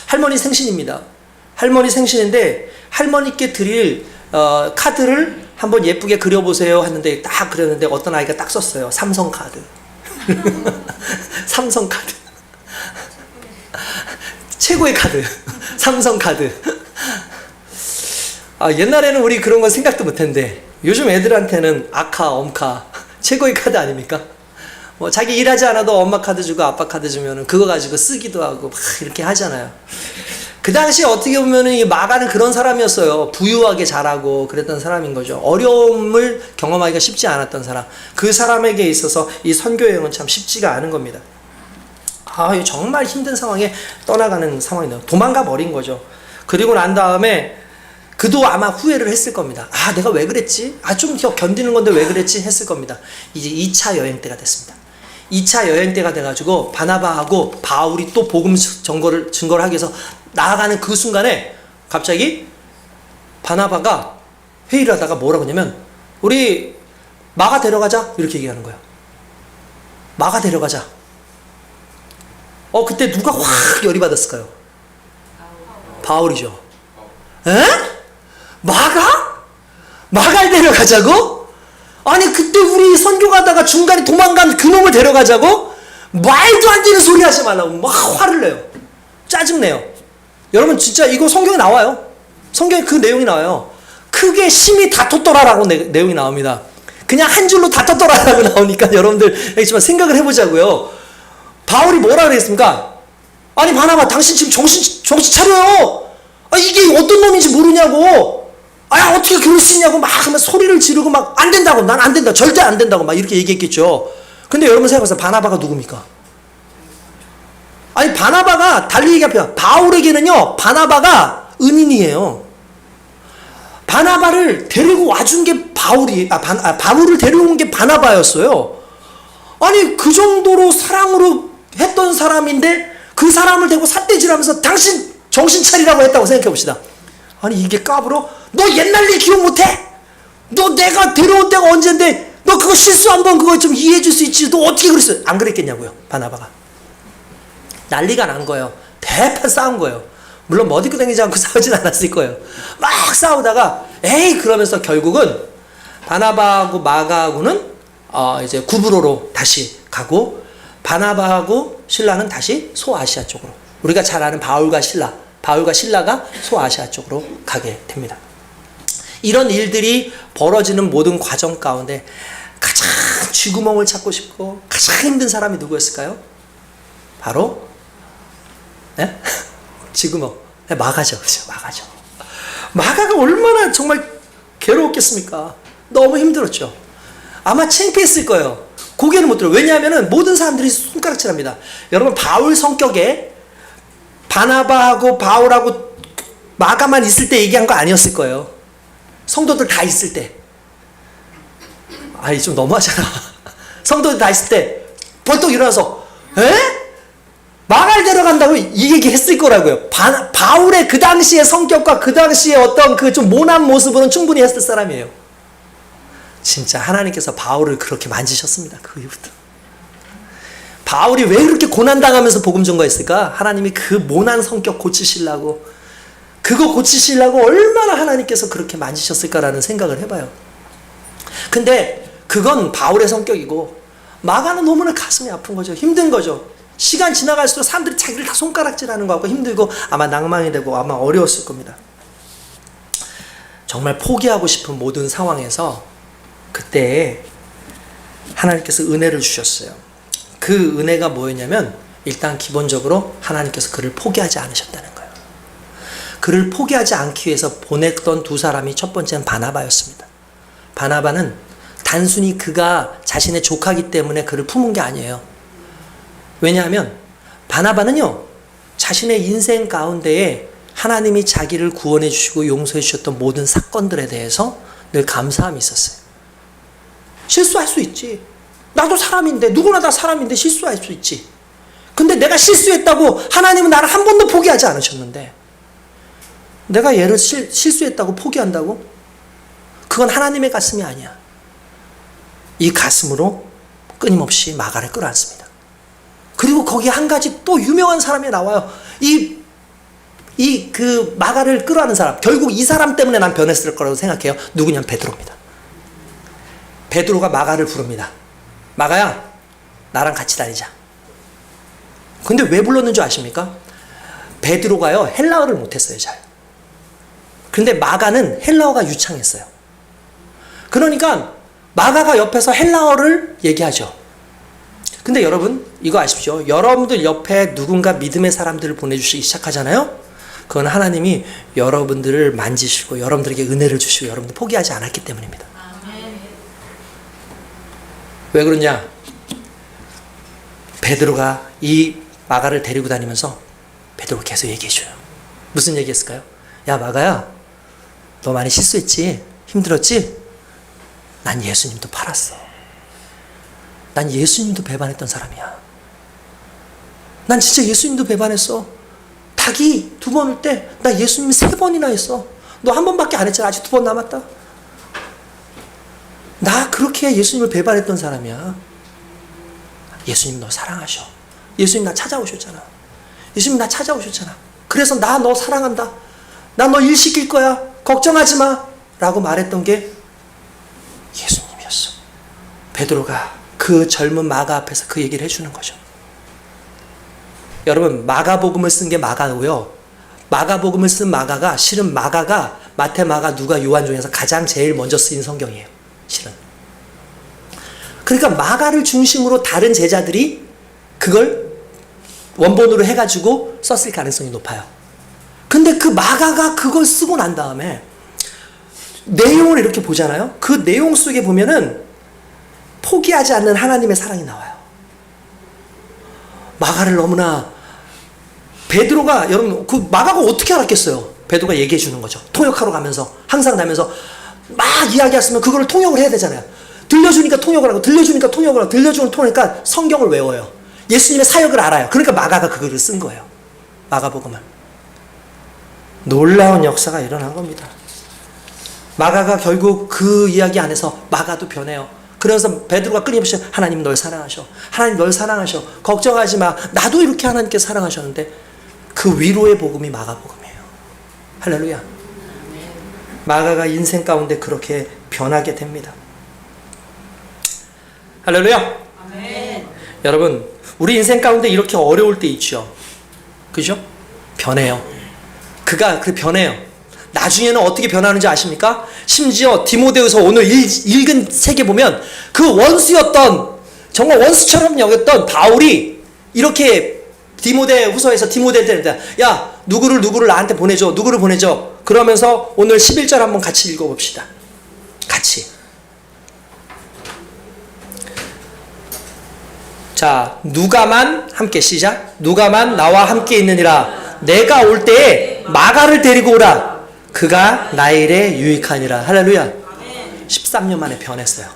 [SPEAKER 1] 할머니 생신입니다. 할머니 생신인데, 할머니께 드릴, 카드를 한번 예쁘게 그려보세요 했는데, 딱 그렸는데, 어떤 아이가 딱 썼어요. 삼성카드. 삼성카드. 최고의 카드. 삼성카드. 옛날에는 우리 그런 건 생각도 못했는데 요즘 애들한테는 아카, 엄카 최고의 카드 아닙니까? 뭐 자기 일하지 않아도 엄마 카드 주고 아빠 카드 주면은 그거 가지고 쓰기도 하고 막 이렇게 하잖아요. 그 당시에 어떻게 보면은 이 마가는 그런 사람이었어요. 부유하게 자라고 그랬던 사람인 거죠. 어려움을 경험하기가 쉽지 않았던 사람. 그 사람에게 있어서 이 선교 여행은 참 쉽지가 않은 겁니다. 정말 힘든 상황에 떠나가는 상황이네요. 도망가 버린 거죠. 그리고 난 다음에 그도 아마 후회를 했을 겁니다. 내가 왜 그랬지? 좀 견디는 건데 왜 그랬지? 했을 겁니다. 이제 2차 여행 때가 됐습니다. 2차 여행 때가 돼가지고 바나바하고 바울이 또 복음 증거를 하기 위해서 나아가는 그 순간에 갑자기 바나바가 회의를 하다가 뭐라고 하냐면 우리 마가 데려가자 이렇게 얘기하는 거예요. 마가 데려가자. 그때 누가 확 열이 받았을까요? 바울이죠. 에? 마가를 데려가자고? 아니 그때 우리 선교 가다가 중간에 도망간 그놈을 데려가자고? 말도 안 되는 소리 하지 말라고 막 화를 내요. 짜증내요. 여러분 진짜 이거 성경에 나와요. 성경에 그 내용이 나와요. 크게 심히 다퉜더라라고 내용이 나옵니다. 그냥 한 줄로 다퉜더라라고 나오니까 여러분들 알겠지만 생각을 해보자고요. 바울이 뭐라 그랬습니까? 아니 바나바 당신 지금 정신 차려요. 이게 어떤 놈인지 모르냐고. 어떻게 그럴 수 있냐고 막 하면서 소리를 지르고 막 안 된다고. 난 안 된다. 절대 안 된다고 막 이렇게 얘기했겠죠. 근데 여러분 생각해보세요. 바나바가 누굽니까? 아니 바나바가 달리 얘기하면 바울에게는요 바나바가 은인이에요. 바나바를 데리고 와준 게 바울을 데려온 게 바나바였어요. 아니 그 정도로 사랑으로 했던 사람인데 그 사람을 대고 삿대질하면서 당신 정신 차리라고 했다고 생각해 봅시다. 아니 이게 까불어? 너 옛날 일 기억 못해? 너 내가 데려온 때가 언젠데 너 그거 실수 한번 그거 좀 이해해 줄 수 있지. 너 어떻게 그랬어? 안 그랬겠냐고요. 바나바가 난리가 난 거예요. 대판 싸운 거예요. 물론 머리끄 댕기지 않고 싸우진 않았을 거예요. 막 싸우다가 에이 그러면서 결국은 바나바하고 마가하고는 이제 구브로로 다시 가고 바나바하고 신라는 다시 소아시아 쪽으로 우리가 잘 아는 바울과 신라가 소아시아 쪽으로 가게 됩니다. 이런 일들이 벌어지는 모든 과정 가운데 가장 쥐구멍을 찾고 싶고 가장 힘든 사람이 누구였을까요? 바로 쥐구멍 마가죠. 그렇죠? 마가가 얼마나 정말 괴로웠겠습니까? 너무 힘들었죠. 아마 창피했을 거예요. 고개를 못 들어요. 왜냐하면 모든 사람들이 손가락질합니다. 여러분 바울 성격에 바나바하고 바울하고 마가만 있을 때 얘기한 거 아니었을 거예요. 성도들 다 있을 때. 좀 너무하잖아. 성도들 다 있을 때 벌떡 일어나서 마가를 데려간다고 이 얘기 했을 거라고요. 바울의 그 당시의 성격과 그 당시의 어떤 그 좀 모난 모습으로는 충분히 했을 사람이에요. 진짜 하나님께서 바울을 그렇게 만지셨습니다. 그 이후부터. 바울이 왜 그렇게 고난당하면서 복음 전거했을까? 하나님이 그 모난 성격 고치시려고 그거 고치시려고 얼마나 하나님께서 그렇게 만지셨을까라는 생각을 해봐요. 근데 그건 바울의 성격이고 마가는 너무나 가슴이 아픈 거죠. 힘든 거죠. 시간 지나갈수록 사람들이 자기를 다 손가락질하는 거 같고 힘들고 아마 낭망이 되고 아마 어려웠을 겁니다. 정말 포기하고 싶은 모든 상황에서 그때 하나님께서 은혜를 주셨어요. 그 은혜가 뭐였냐면 일단 기본적으로 하나님께서 그를 포기하지 않으셨다는 거예요. 그를 포기하지 않기 위해서 보냈던 두 사람이 첫 번째는 바나바였습니다. 바나바는 단순히 그가 자신의 조카기 때문에 그를 품은 게 아니에요. 왜냐하면 바나바는요 자신의 인생 가운데에 하나님이 자기를 구원해 주시고 용서해 주셨던 모든 사건들에 대해서 늘 감사함이 있었어요. 실수할 수 있지. 나도 사람인데 누구나 다 사람인데 실수할 수 있지. 근데 내가 실수했다고 하나님은 나를 한 번도 포기하지 않으셨는데 내가 얘를 실수했다고 포기한다고? 그건 하나님의 가슴이 아니야. 이 가슴으로 끊임없이 마가를 끌어안습니다. 그리고 거기에 한 가지 또 유명한 사람이 나와요. 그 마가를 끌어안는 사람. 결국 이 사람 때문에 난 변했을 거라고 생각해요. 누구냐면 베드로입니다. 베드로가 마가를 부릅니다. 마가야, 나랑 같이 다니자. 근데 왜 불렀는 줄 아십니까? 베드로가요, 헬라어를 못했어요, 잘. 근데 마가는 헬라어가 유창했어요. 그러니까 마가가 옆에서 헬라어를 얘기하죠. 근데 여러분 이거 아십시오. 여러분들 옆에 누군가 믿음의 사람들을 보내주시기 시작하잖아요. 그건 하나님이 여러분들을 만지시고 여러분들에게 은혜를 주시고 여러분들 포기하지 않았기 때문입니다. 왜 그러냐? 베드로가 이 마가를 데리고 다니면서 베드로가 계속 얘기해줘요. 무슨 얘기했을까요? 야 마가야, 너 많이 실수했지? 힘들었지? 난 예수님도 팔았어. 난 예수님도 배반했던 사람이야. 난 진짜 예수님도 배반했어. 닭이 2번일 때 나 예수님 3번이나 했어. 너 1번밖에 안 했잖아. 아직 2번 남았다. 나 그렇게 예수님을 배반했던 사람이야. 예수님 너 사랑하셔. 예수님 나 찾아오셨잖아. 예수님 나 찾아오셨잖아. 그래서 나 너 사랑한다. 나 너 일 시킬 거야. 걱정하지 마. 라고 말했던 게 예수님이었어. 베드로가 그 젊은 마가 앞에서 그 얘기를 해주는 거죠. 여러분, 마가복음을 쓴 게 마가고요. 마가복음을 쓴 마가가 실은 마가가 마태, 마가, 누가, 요한 중에서 가장 제일 먼저 쓰인 성경이에요. 실은. 그러니까 마가를 중심으로 다른 제자들이 그걸 원본으로 해가지고 썼을 가능성이 높아요. 근데 그 마가가 그걸 쓰고 난 다음에 내용을 이렇게 보잖아요. 그 내용 속에 보면은 포기하지 않는 하나님의 사랑이 나와요. 마가를 너무나 베드로가 여러분 그 마가가 어떻게 알았겠어요? 베드로가 얘기해 주는 거죠. 통역하러 가면서 항상 가면서 막 이야기했으면 그거를 통역을 해야 되잖아요. 들려주니까 통역을 하고 들려주니까 통역을 하고 들려주는 통역이니까 성경을 외워요. 예수님의 사역을 알아요. 그러니까 마가가 그거를 쓴 거예요. 마가복음을. 놀라운 역사가 일어난 겁니다. 마가가 결국 그 이야기 안에서 마가도 변해요. 그래서 베드로가 끊임없이 하나님 널 사랑하셔. 하나님 널 사랑하셔. 걱정하지 마. 나도 이렇게 하나님께 사랑하셨는데 그 위로의 복음이 마가복음이에요. 할렐루야. 마가가 인생 가운데 그렇게 변하게 됩니다. 할렐루야. 아멘. 여러분 우리 인생 가운데 이렇게 어려울 때 있죠. 그죠? 변해요. 그가 변해요. 나중에는 어떻게 변하는지 아십니까? 심지어 디모데후서 오늘 읽은 책에 보면 그 원수였던 정말 원수처럼 여겼던 바울이 이렇게 디모데후서에서 디모데한테 야 누구를 나한테 보내줘. 누구를 보내줘. 그러면서 오늘 11절 한번 같이 읽어봅시다. 같이. 자, 누가만 함께 시작. 누가만 나와 함께 있느니라. 내가 올 때에 마가를 데리고 오라. 그가 나의 일에 유익하니라. 할렐루야. 13년 만에 변했어요.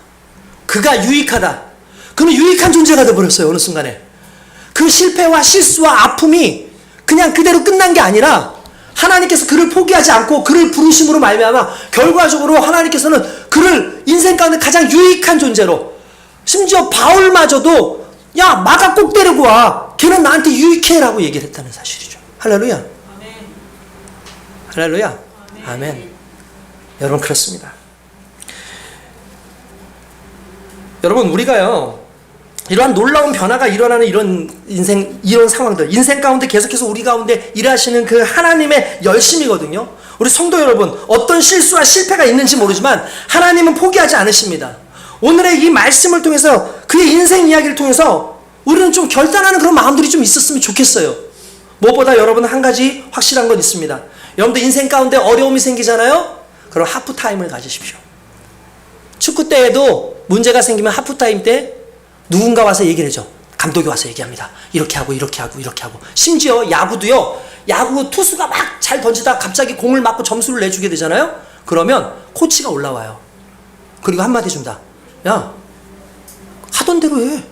[SPEAKER 1] 그가 유익하다. 그는 유익한 존재가 되어버렸어요. 어느 순간에. 그 실패와 실수와 아픔이 그냥 그대로 끝난 게 아니라 하나님께서 그를 포기하지 않고 그를 부르심으로 말미암아 결과적으로 하나님께서는 그를 인생 가운데 가장 유익한 존재로 심지어 바울마저도 야 마가 꼭 데리고 와. 걔는 나한테 유익해 라고 얘기를 했다는 사실이죠. 할렐루야. 아멘. 할렐루야. 아멘. 여러분 그렇습니다. 여러분 우리가요 이러한 놀라운 변화가 일어나는 이런 상황들 인생 가운데 계속해서 우리 가운데 일하시는 그 하나님의 열심이거든요. 우리 성도 여러분 어떤 실수와 실패가 있는지 모르지만 하나님은 포기하지 않으십니다. 오늘의 이 말씀을 통해서 그의 인생 이야기를 통해서 우리는 좀 결단하는 그런 마음들이 좀 있었으면 좋겠어요. 무엇보다 여러분 한 가지 확실한 건 있습니다. 여러분들 인생 가운데 어려움이 생기잖아요. 그럼 하프타임을 가지십시오. 축구 때에도 문제가 생기면 하프타임 때 누군가 와서 얘기를 해줘. 감독이 와서 얘기합니다. 이렇게 하고 이렇게 하고 이렇게 하고. 심지어 야구도요. 야구 투수가 막 잘 던지다가 갑자기 공을 맞고 점수를 내주게 되잖아요. 그러면 코치가 올라와요. 그리고 한마디 준다. 야 하던 대로 해.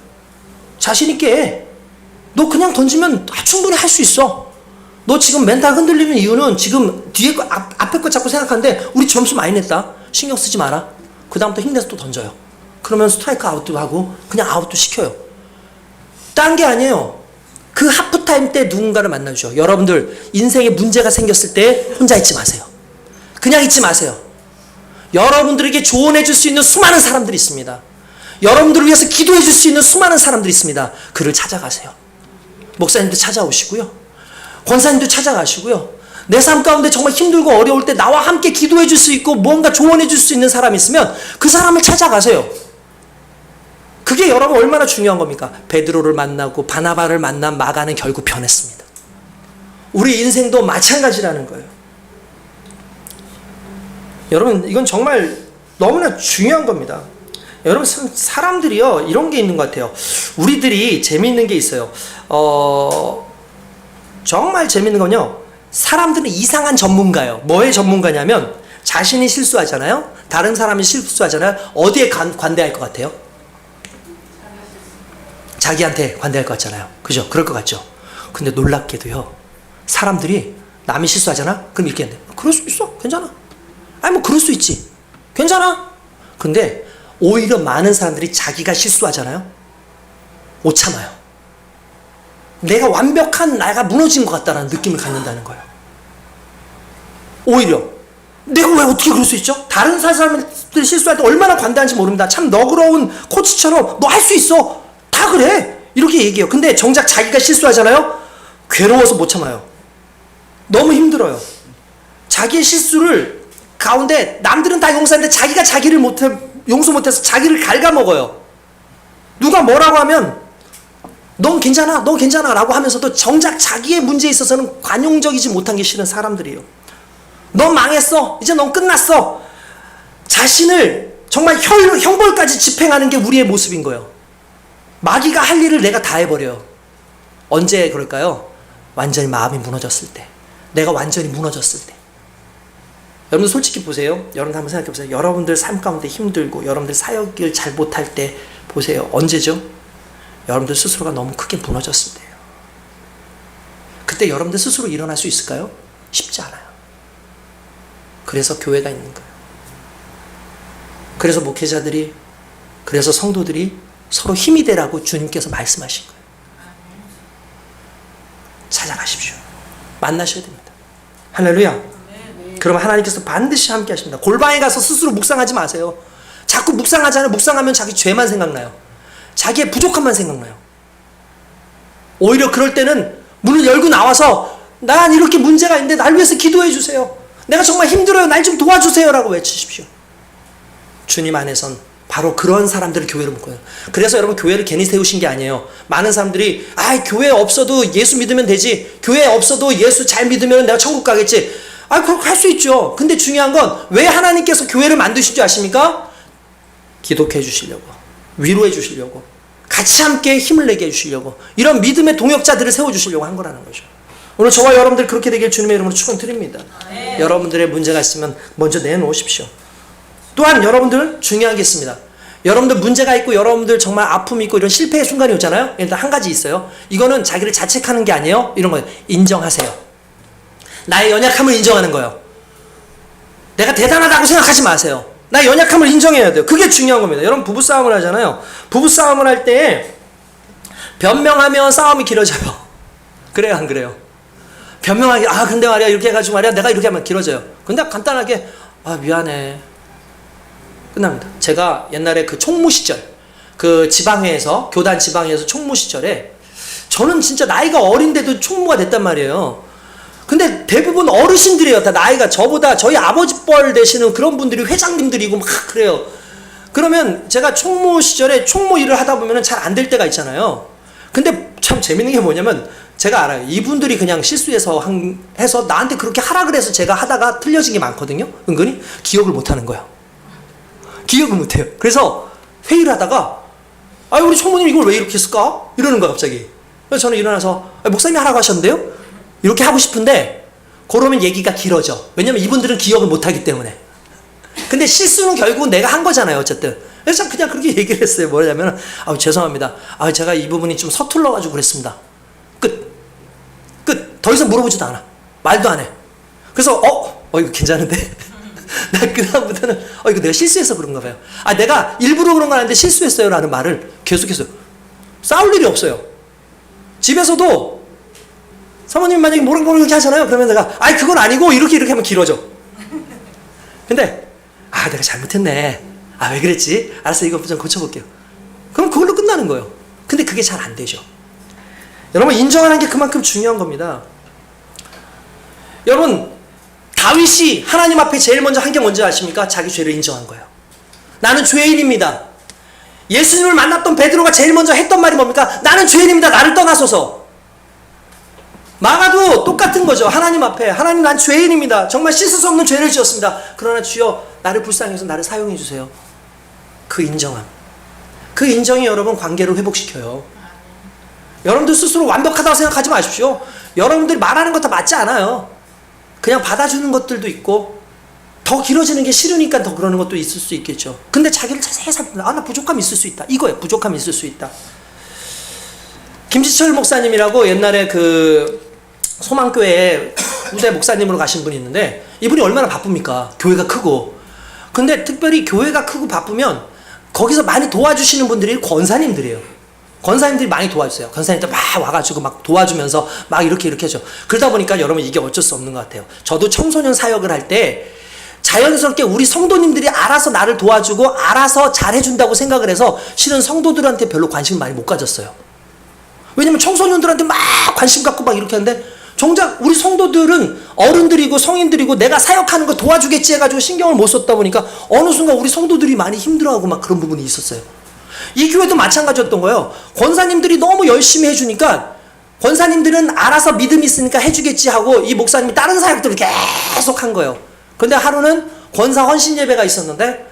[SPEAKER 1] 자신 있게 해. 너 그냥 던지면 충분히 할 수 있어. 너 지금 멘탈 흔들리는 이유는 지금 뒤에 거 앞에 거 자꾸 생각하는데 우리 점수 많이 냈다. 신경 쓰지 마라. 그 다음부터 힘내서 또 던져요. 그러면 스트라이크 아웃도 하고 그냥 아웃도 시켜요. 딴 게 아니에요. 그 하프타임 때 누군가를 만나주죠. 여러분들 인생에 문제가 생겼을 때 혼자 있지 마세요. 그냥 있지 마세요. 여러분들에게 조언해 줄 수 있는 수많은 사람들이 있습니다. 여러분들을 위해서 기도해 줄 수 있는 수많은 사람들이 있습니다. 그를 찾아가세요. 목사님도 찾아오시고요. 권사님도 찾아가시고요. 내 삶 가운데 정말 힘들고 어려울 때 나와 함께 기도해 줄 수 있고 뭔가 조언해 줄 수 있는 사람이 있으면 그 사람을 찾아가세요. 그게 여러분 얼마나 중요한 겁니까? 베드로를 만나고 바나바를 만난 마가는 결국 변했습니다. 우리 인생도 마찬가지라는 거예요. 여러분 이건 정말 너무나 중요한 겁니다. 여러분 사람들이요 이런 게 있는 것 같아요. 우리들이 재미있는 게 있어요. 정말 재미있는 건요. 사람들은 이상한 전문가예요. 뭐의 전문가냐면 자신이 실수하잖아요. 다른 사람이 실수하잖아요. 어디에 관대할 것 같아요? 자기한테 관대할 것 같잖아요. 그죠? 그럴 것 같죠? 근데 놀랍게도요, 사람들이 남이 실수하잖아? 그럼 이렇게 한대. 그럴 수 있어. 괜찮아. 아니, 뭐, 그럴 수 있지. 괜찮아. 근데 오히려 많은 사람들이 자기가 실수하잖아요? 못 참아요. 내가 완벽한 나가 무너진 것 같다는 느낌을 갖는다는 거예요. 오히려 내가 왜 어떻게 그럴 수 있죠? 다른 사람들 실수할 때 얼마나 관대한지 모릅니다. 참 너그러운 코치처럼 너 할 수 있어. 다 그래. 이렇게 얘기해요. 근데 정작 자기가 실수하잖아요? 괴로워서 못 참아요. 너무 힘들어요. 자기의 실수를 가운데 남들은 다 용서하는데 자기가 자기를 용서 못해서 자기를 갉아먹어요. 누가 뭐라고 하면 넌 괜찮아, 너 괜찮아 라고 하면서도 정작 자기의 문제에 있어서는 관용적이지 못한 게 싫은 사람들이에요. 넌 망했어. 이제 넌 끝났어. 자신을 정말 형벌까지 집행하는 게 우리의 모습인 거예요. 마귀가 할 일을 내가 다 해버려요. 언제 그럴까요? 완전히 마음이 무너졌을 때. 내가 완전히 무너졌을 때. 여러분들 솔직히 보세요. 여러분들 한번 생각해 보세요. 여러분들 삶 가운데 힘들고 여러분들 사역을 잘 못할 때 보세요. 언제죠? 여러분들 스스로가 너무 크게 무너졌을 때예요. 그때 여러분들 스스로 일어날 수 있을까요? 쉽지 않아요. 그래서 교회가 있는 거예요. 그래서 목회자들이, 그래서 성도들이 서로 힘이 되라고 주님께서 말씀하신 거예요. 찾아가십시오. 만나셔야 됩니다. 할렐루야. 그러면 하나님께서 반드시 함께 하십니다. 골방에 가서 스스로 묵상하지 마세요. 자꾸 묵상하잖아요. 묵상하면 자기 죄만 생각나요. 자기의 부족함만 생각나요. 오히려 그럴 때는 문을 열고 나와서 난 이렇게 문제가 있는데 날 위해서 기도해 주세요. 내가 정말 힘들어요. 날 좀 도와주세요. 라고 외치십시오. 주님 안에선 바로 그런 사람들을 교회로 묶어요. 그래서 여러분 교회를 괜히 세우신 게 아니에요. 많은 사람들이 교회 없어도 예수 믿으면 되지. 교회 없어도 예수 잘 믿으면 내가 천국 가겠지. 그렇게 할 수 있죠. 근데 중요한 건 왜 하나님께서 교회를 만드신 줄 아십니까? 기독해 주시려고, 위로해 주시려고, 같이 함께 힘을 내게 해주시려고, 이런 믿음의 동역자들을 세워주시려고 한 거라는 거죠. 오늘 저와 여러분들 그렇게 되길 주님의 이름으로 축원드립니다. 여러분들의 문제가 있으면 먼저 내놓으십시오. 또한 여러분들 중요한 게 있습니다. 여러분들 문제가 있고 여러분들 정말 아픔이 있고 이런 실패의 순간이 오잖아요. 일단 한 가지 있어요. 이거는 자기를 자책하는 게 아니에요. 이런 거예요. 인정하세요. 나의 연약함을 인정하는 거예요. 내가 대단하다고 생각하지 마세요. 나의 연약함을 인정해야 돼요. 그게 중요한 겁니다. 여러분 부부싸움을 하잖아요. 부부싸움을 할 때 변명하면 싸움이 길어져요. 그래요, 안 그래요? 변명하게, 근데 말이야, 이렇게 해가지고 말이야, 내가 이렇게 하면 길어져요. 근데 간단하게, 미안해. 끝납니다. 제가 옛날에 그 총무 시절, 그 지방회에서, 교단 지방회에서 총무 시절에, 저는 진짜 나이가 어린데도 총무가 됐단 말이에요. 근데 대부분 어르신들이에요. 다 나이가 저보다 저희 아버지 뻘 되시는 그런 분들이 회장님들이고 막 그래요. 그러면 제가 총무 시절에 총무 일을 하다 보면 잘 안 될 때가 있잖아요. 근데 참 재밌는 게 뭐냐면 제가 알아요. 이분들이 그냥 실수해서 해서 나한테 그렇게 하라 그래서 제가 하다가 틀려진 게 많거든요. 은근히 기억을 못 하는 거예요. 기억을 못 해요. 그래서 회의를 하다가 우리 총무님 이걸 왜 이렇게 했을까? 이러는 거야 갑자기. 그래서 저는 일어나서 목사님이 하라고 하셨는데요? 이렇게 하고 싶은데 그러면 얘기가 길어져. 왜냐면 이분들은 기억을 못 하기 때문에. 근데 실수는 결국은 내가 한 거잖아요. 어쨌든. 그래서 그냥 그렇게 얘기를 했어요. 뭐냐면 죄송합니다. 제가 이 부분이 좀 서툴러 가지고 그랬습니다. 끝. 더 이상 물어보지도 않아. 말도 안 해. 그래서 이거 괜찮은데? 나 그다음부터는 이거 내가 실수해서 그런가 봐요. 내가 일부러 그런 건 아닌데 실수했어요 라는 말을 계속했어요. 싸울 일이 없어요. 집에서도 사모님 만약에 뭐라고 이렇게 하잖아요. 그러면 내가 그건 아니고 이렇게 하면 길어져. 근데 내가 잘못했네. 왜 그랬지? 알았어, 이거 좀 고쳐볼게요. 그럼 그걸로 끝나는 거예요. 근데 그게 잘 안 되죠. 여러분 인정하는 게 그만큼 중요한 겁니다. 여러분 다윗이 하나님 앞에 제일 먼저 한 게 뭔지 아십니까? 자기 죄를 인정한 거예요. 나는 죄인입니다. 예수님을 만났던 베드로가 제일 먼저 했던 말이 뭡니까? 나는 죄인입니다. 나를 떠나소서. 마가도 똑같은 거죠. 하나님 앞에 하나님 난 죄인입니다. 정말 씻을 수 없는 죄를 지었습니다. 그러나 주여 나를 불쌍히 해서 나를 사용해 주세요. 그 인정함. 그 인정이 여러분 관계를 회복시켜요. 여러분들 스스로 완벽하다고 생각하지 마십시오. 여러분들이 말하는 것 다 맞지 않아요. 그냥 받아주는 것들도 있고 더 길어지는 게 싫으니까 더 그러는 것도 있을 수 있겠죠. 근데 자기를 자세히 살펴보면 나 부족함이 있을 수 있다. 이거예요. 부족함이 있을 수 있다. 김지철 목사님이라고 옛날에 그 소망교회에 후대 목사님으로 가신 분이 있는데, 이분이 얼마나 바쁩니까? 교회가 크고. 근데 특별히 교회가 크고 바쁘면 거기서 많이 도와주시는 분들이 권사님들이에요. 권사님들이 많이 도와주세요. 권사님들 막 와가지고 막 도와주면서 막 이렇게 하죠. 그러다 보니까 여러분 이게 어쩔 수 없는 것 같아요. 저도 청소년 사역을 할 때 자연스럽게 우리 성도님들이 알아서 나를 도와주고 알아서 잘해준다고 생각을 해서 실은 성도들한테 별로 관심을 많이 못 가졌어요. 왜냐면 청소년들한테 막 관심 갖고 막 이렇게 하는데, 정작 우리 성도들은 어른들이고 성인들이고 내가 사역하는 거 도와주겠지 해가지고 신경을 못 썼다 보니까 어느 순간 우리 성도들이 많이 힘들어하고 막 그런 부분이 있었어요. 이 교회도 마찬가지였던 거예요. 권사님들이 너무 열심히 해주니까 권사님들은 알아서 믿음이 있으니까 해주겠지 하고 이 목사님이 다른 사역들을 계속 한 거예요. 근데 하루는 권사 헌신 예배가 있었는데,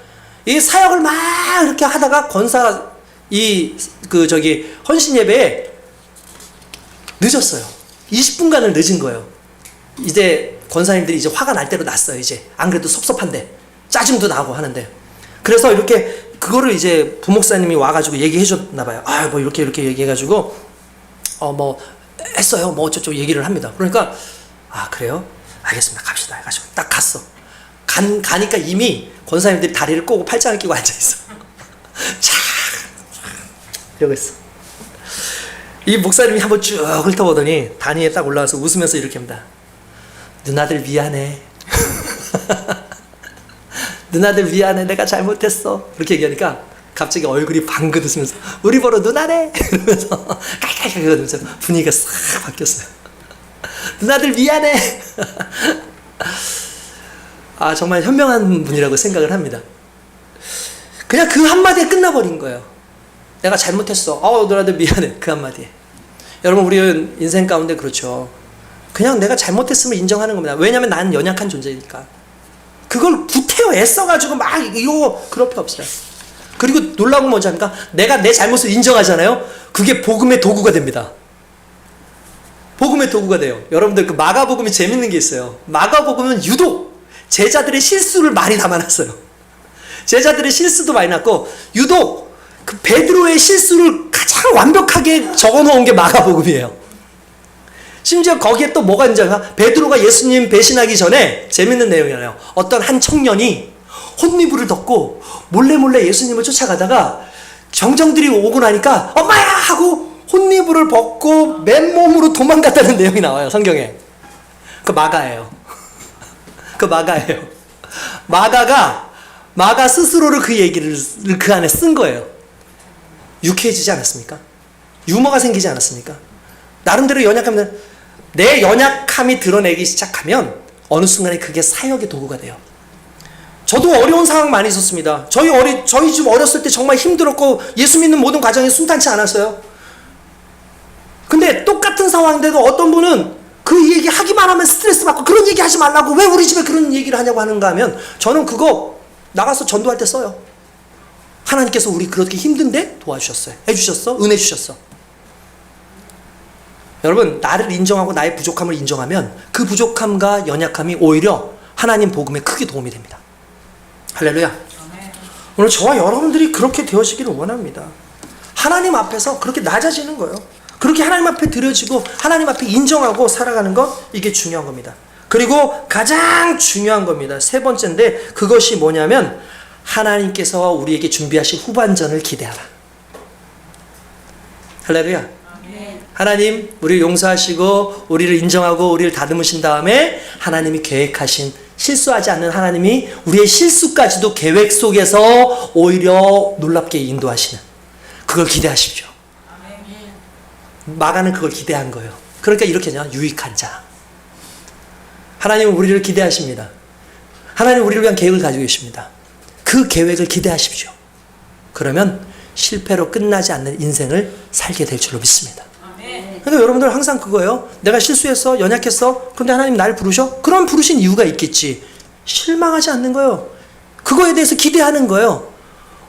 [SPEAKER 1] 이 사역을 막 이렇게 하다가 권사 헌신 예배에 늦었어요. 20분간을 늦은 거예요. 이제 권사님들이 이제 화가 날 대로 났어요. 이제 안 그래도 섭섭한데 짜증도 나고 하는데, 그래서 이렇게 그거를 이제 부목사님이 와가지고 얘기해 줬나 봐요. 뭐 이렇게 얘기해가지고 뭐 했어요. 뭐 어쩌고 얘기를 합니다. 그러니까 그래요? 알겠습니다. 갑시다 해가지고 딱 갔어. 가니까 이미 권사님들이 다리를 꼬고 팔짱을 끼고 앉아있어. 차 이러고 있어. 이 목사님이 한번 쭉 훑어보더니 단위에 딱 올라와서 웃으면서 이렇게 합니다. 누나들 미안해. 누나들 미안해. 내가 잘못했어. 그렇게 얘기하니까 갑자기 얼굴이 방긋 웃으면서 우리 보러 누나래. 이러면서 깔깔깔 그러면서 분위기가 싹 바뀌었어요. 누나들 미안해. 정말 현명한 분이라고 생각을 합니다. 그냥 그 한마디에 끝나버린 거예요. 내가 잘못했어. 누나들 미안해. 그 한마디에. 여러분, 우리 인생 가운데 그렇죠. 그냥 내가 잘못했음을 인정하는 겁니다. 왜냐면 나는 연약한 존재니까. 그걸 구태여 애써가지고 막 이거 그럴 필요 없어요. 그리고 놀라운 건 뭔지 압니까? 내가 내 잘못을 인정하잖아요. 그게 복음의 도구가 됩니다. 복음의 도구가 돼요. 여러분들 그 마가복음이 재밌는 게 있어요. 마가복음은 유독 제자들의 실수를 많이 담아놨어요. 제자들의 실수도 많이 났고, 유독 그 베드로의 실수를 가장 완벽하게 적어놓은 게 마가복음이에요. 심지어 거기에 또 뭐가 있는지 알까? 베드로가 예수님 배신하기 전에 재밌는 내용이에요. 어떤 한 청년이 혼미불을 덮고 몰래 예수님을 쫓아가다가 정정들이 오고 나니까 엄마야! 하고 혼미불을 벗고 맨몸으로 도망갔다는 내용이 나와요, 성경에. 그 마가예요. 그 마가예요. 마가 스스로를 그 얘기를 그 안에 쓴 거예요. 유쾌해지지 않았습니까? 유머가 생기지 않았습니까? 나름대로 연약하면, 내 연약함이 드러내기 시작하면 어느 순간에 그게 사역의 도구가 돼요. 저도 어려운 상황 많이 있었습니다. 저희 집 어렸을 때 정말 힘들었고 예수 믿는 모든 과정이 순탄치 않았어요. 근데 똑같은 상황인데도 어떤 분은 그 얘기 하기만 하면 스트레스 받고 그런 얘기 하지 말라고 왜 우리 집에 그런 얘기를 하냐고 하는가 하면, 저는 그거 나가서 전도할 때 써요. 하나님께서 우리 그렇게 힘든데 도와주셨어요. 해주셨어. 은혜 주셨어. 여러분, 나를 인정하고 나의 부족함을 인정하면 그 부족함과 연약함이 오히려 하나님 복음에 크게 도움이 됩니다. 할렐루야. 오늘 저와 여러분들이 그렇게 되어지기를 원합니다. 하나님 앞에서 그렇게 낮아지는 거예요. 그렇게 하나님 앞에 드려지고 하나님 앞에 인정하고 살아가는 것, 이게 중요한 겁니다. 그리고 가장 중요한 겁니다. 세 번째인데, 그것이 뭐냐면 하나님께서 우리에게 준비하신 후반전을 기대하라. 할렐루야. 하나님 우리를 용서하시고 우리를 인정하고 우리를 다듬으신 다음에 하나님이 계획하신, 실수하지 않는 하나님이 우리의 실수까지도 계획 속에서 오히려 놀랍게 인도하시는, 그걸 기대하십시오. 마가는 그걸 기대한 거예요. 그러니까 이렇게 하잖아. 유익한 자. 하나님은 우리를 기대하십니다. 하나님은 우리를 위한 계획을 가지고 계십니다. 그 계획을 기대하십시오. 그러면 실패로 끝나지 않는 인생을 살게 될 줄로 믿습니다. 그러니까 여러분들 항상 그거예요. 내가 실수했어, 연약했어. 그런데 하나님 날 부르셔? 그럼 부르신 이유가 있겠지. 실망하지 않는 거예요. 그거에 대해서 기대하는 거예요.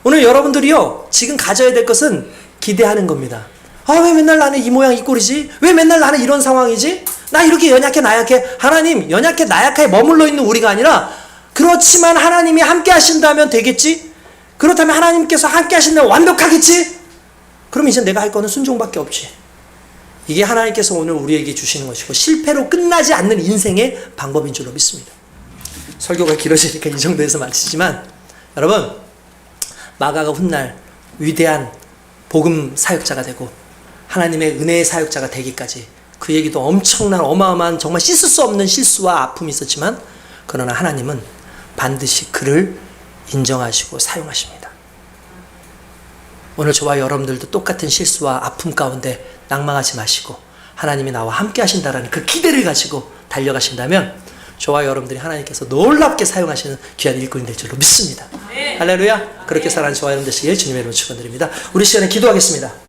[SPEAKER 1] 오늘 여러분들이요, 지금 가져야 될 것은 기대하는 겁니다. 왜 맨날 나는 이 모양 이 꼴이지? 왜 맨날 나는 이런 상황이지? 나 이렇게 연약해 나약해. 하나님, 연약해 나약해 머물러 있는 우리가 아니라, 그렇지만 하나님이 함께 하신다면 되겠지? 그렇다면 하나님께서 함께 하신다면 완벽하겠지? 그럼 이제 내가 할 거는 순종밖에 없지. 이게 하나님께서 오늘 우리에게 주시는 것이고 실패로 끝나지 않는 인생의 방법인 줄로 믿습니다. 설교가 길어지니까 이 정도에서 마치지만 여러분, 마가가 훗날 위대한 복음 사역자가 되고 하나님의 은혜의 사역자가 되기까지 그에게도 엄청난 어마어마한 정말 씻을 수 없는 실수와 아픔이 있었지만 그러나 하나님은 반드시 그를 인정하시고 사용하십니다. 오늘 저와 여러분들도 똑같은 실수와 아픔 가운데 낭망하지 마시고 하나님이 나와 함께 하신다라는 그 기대를 가지고 달려가신다면 저와 여러분들이 하나님께서 놀랍게 사용하시는 귀한 일꾼이 될 줄로 믿습니다. 할렐루야. 그렇게 살아가는 저와 여러분 되시길 주님의 이름으로 축원드립니다. 우리 시간에 기도하겠습니다.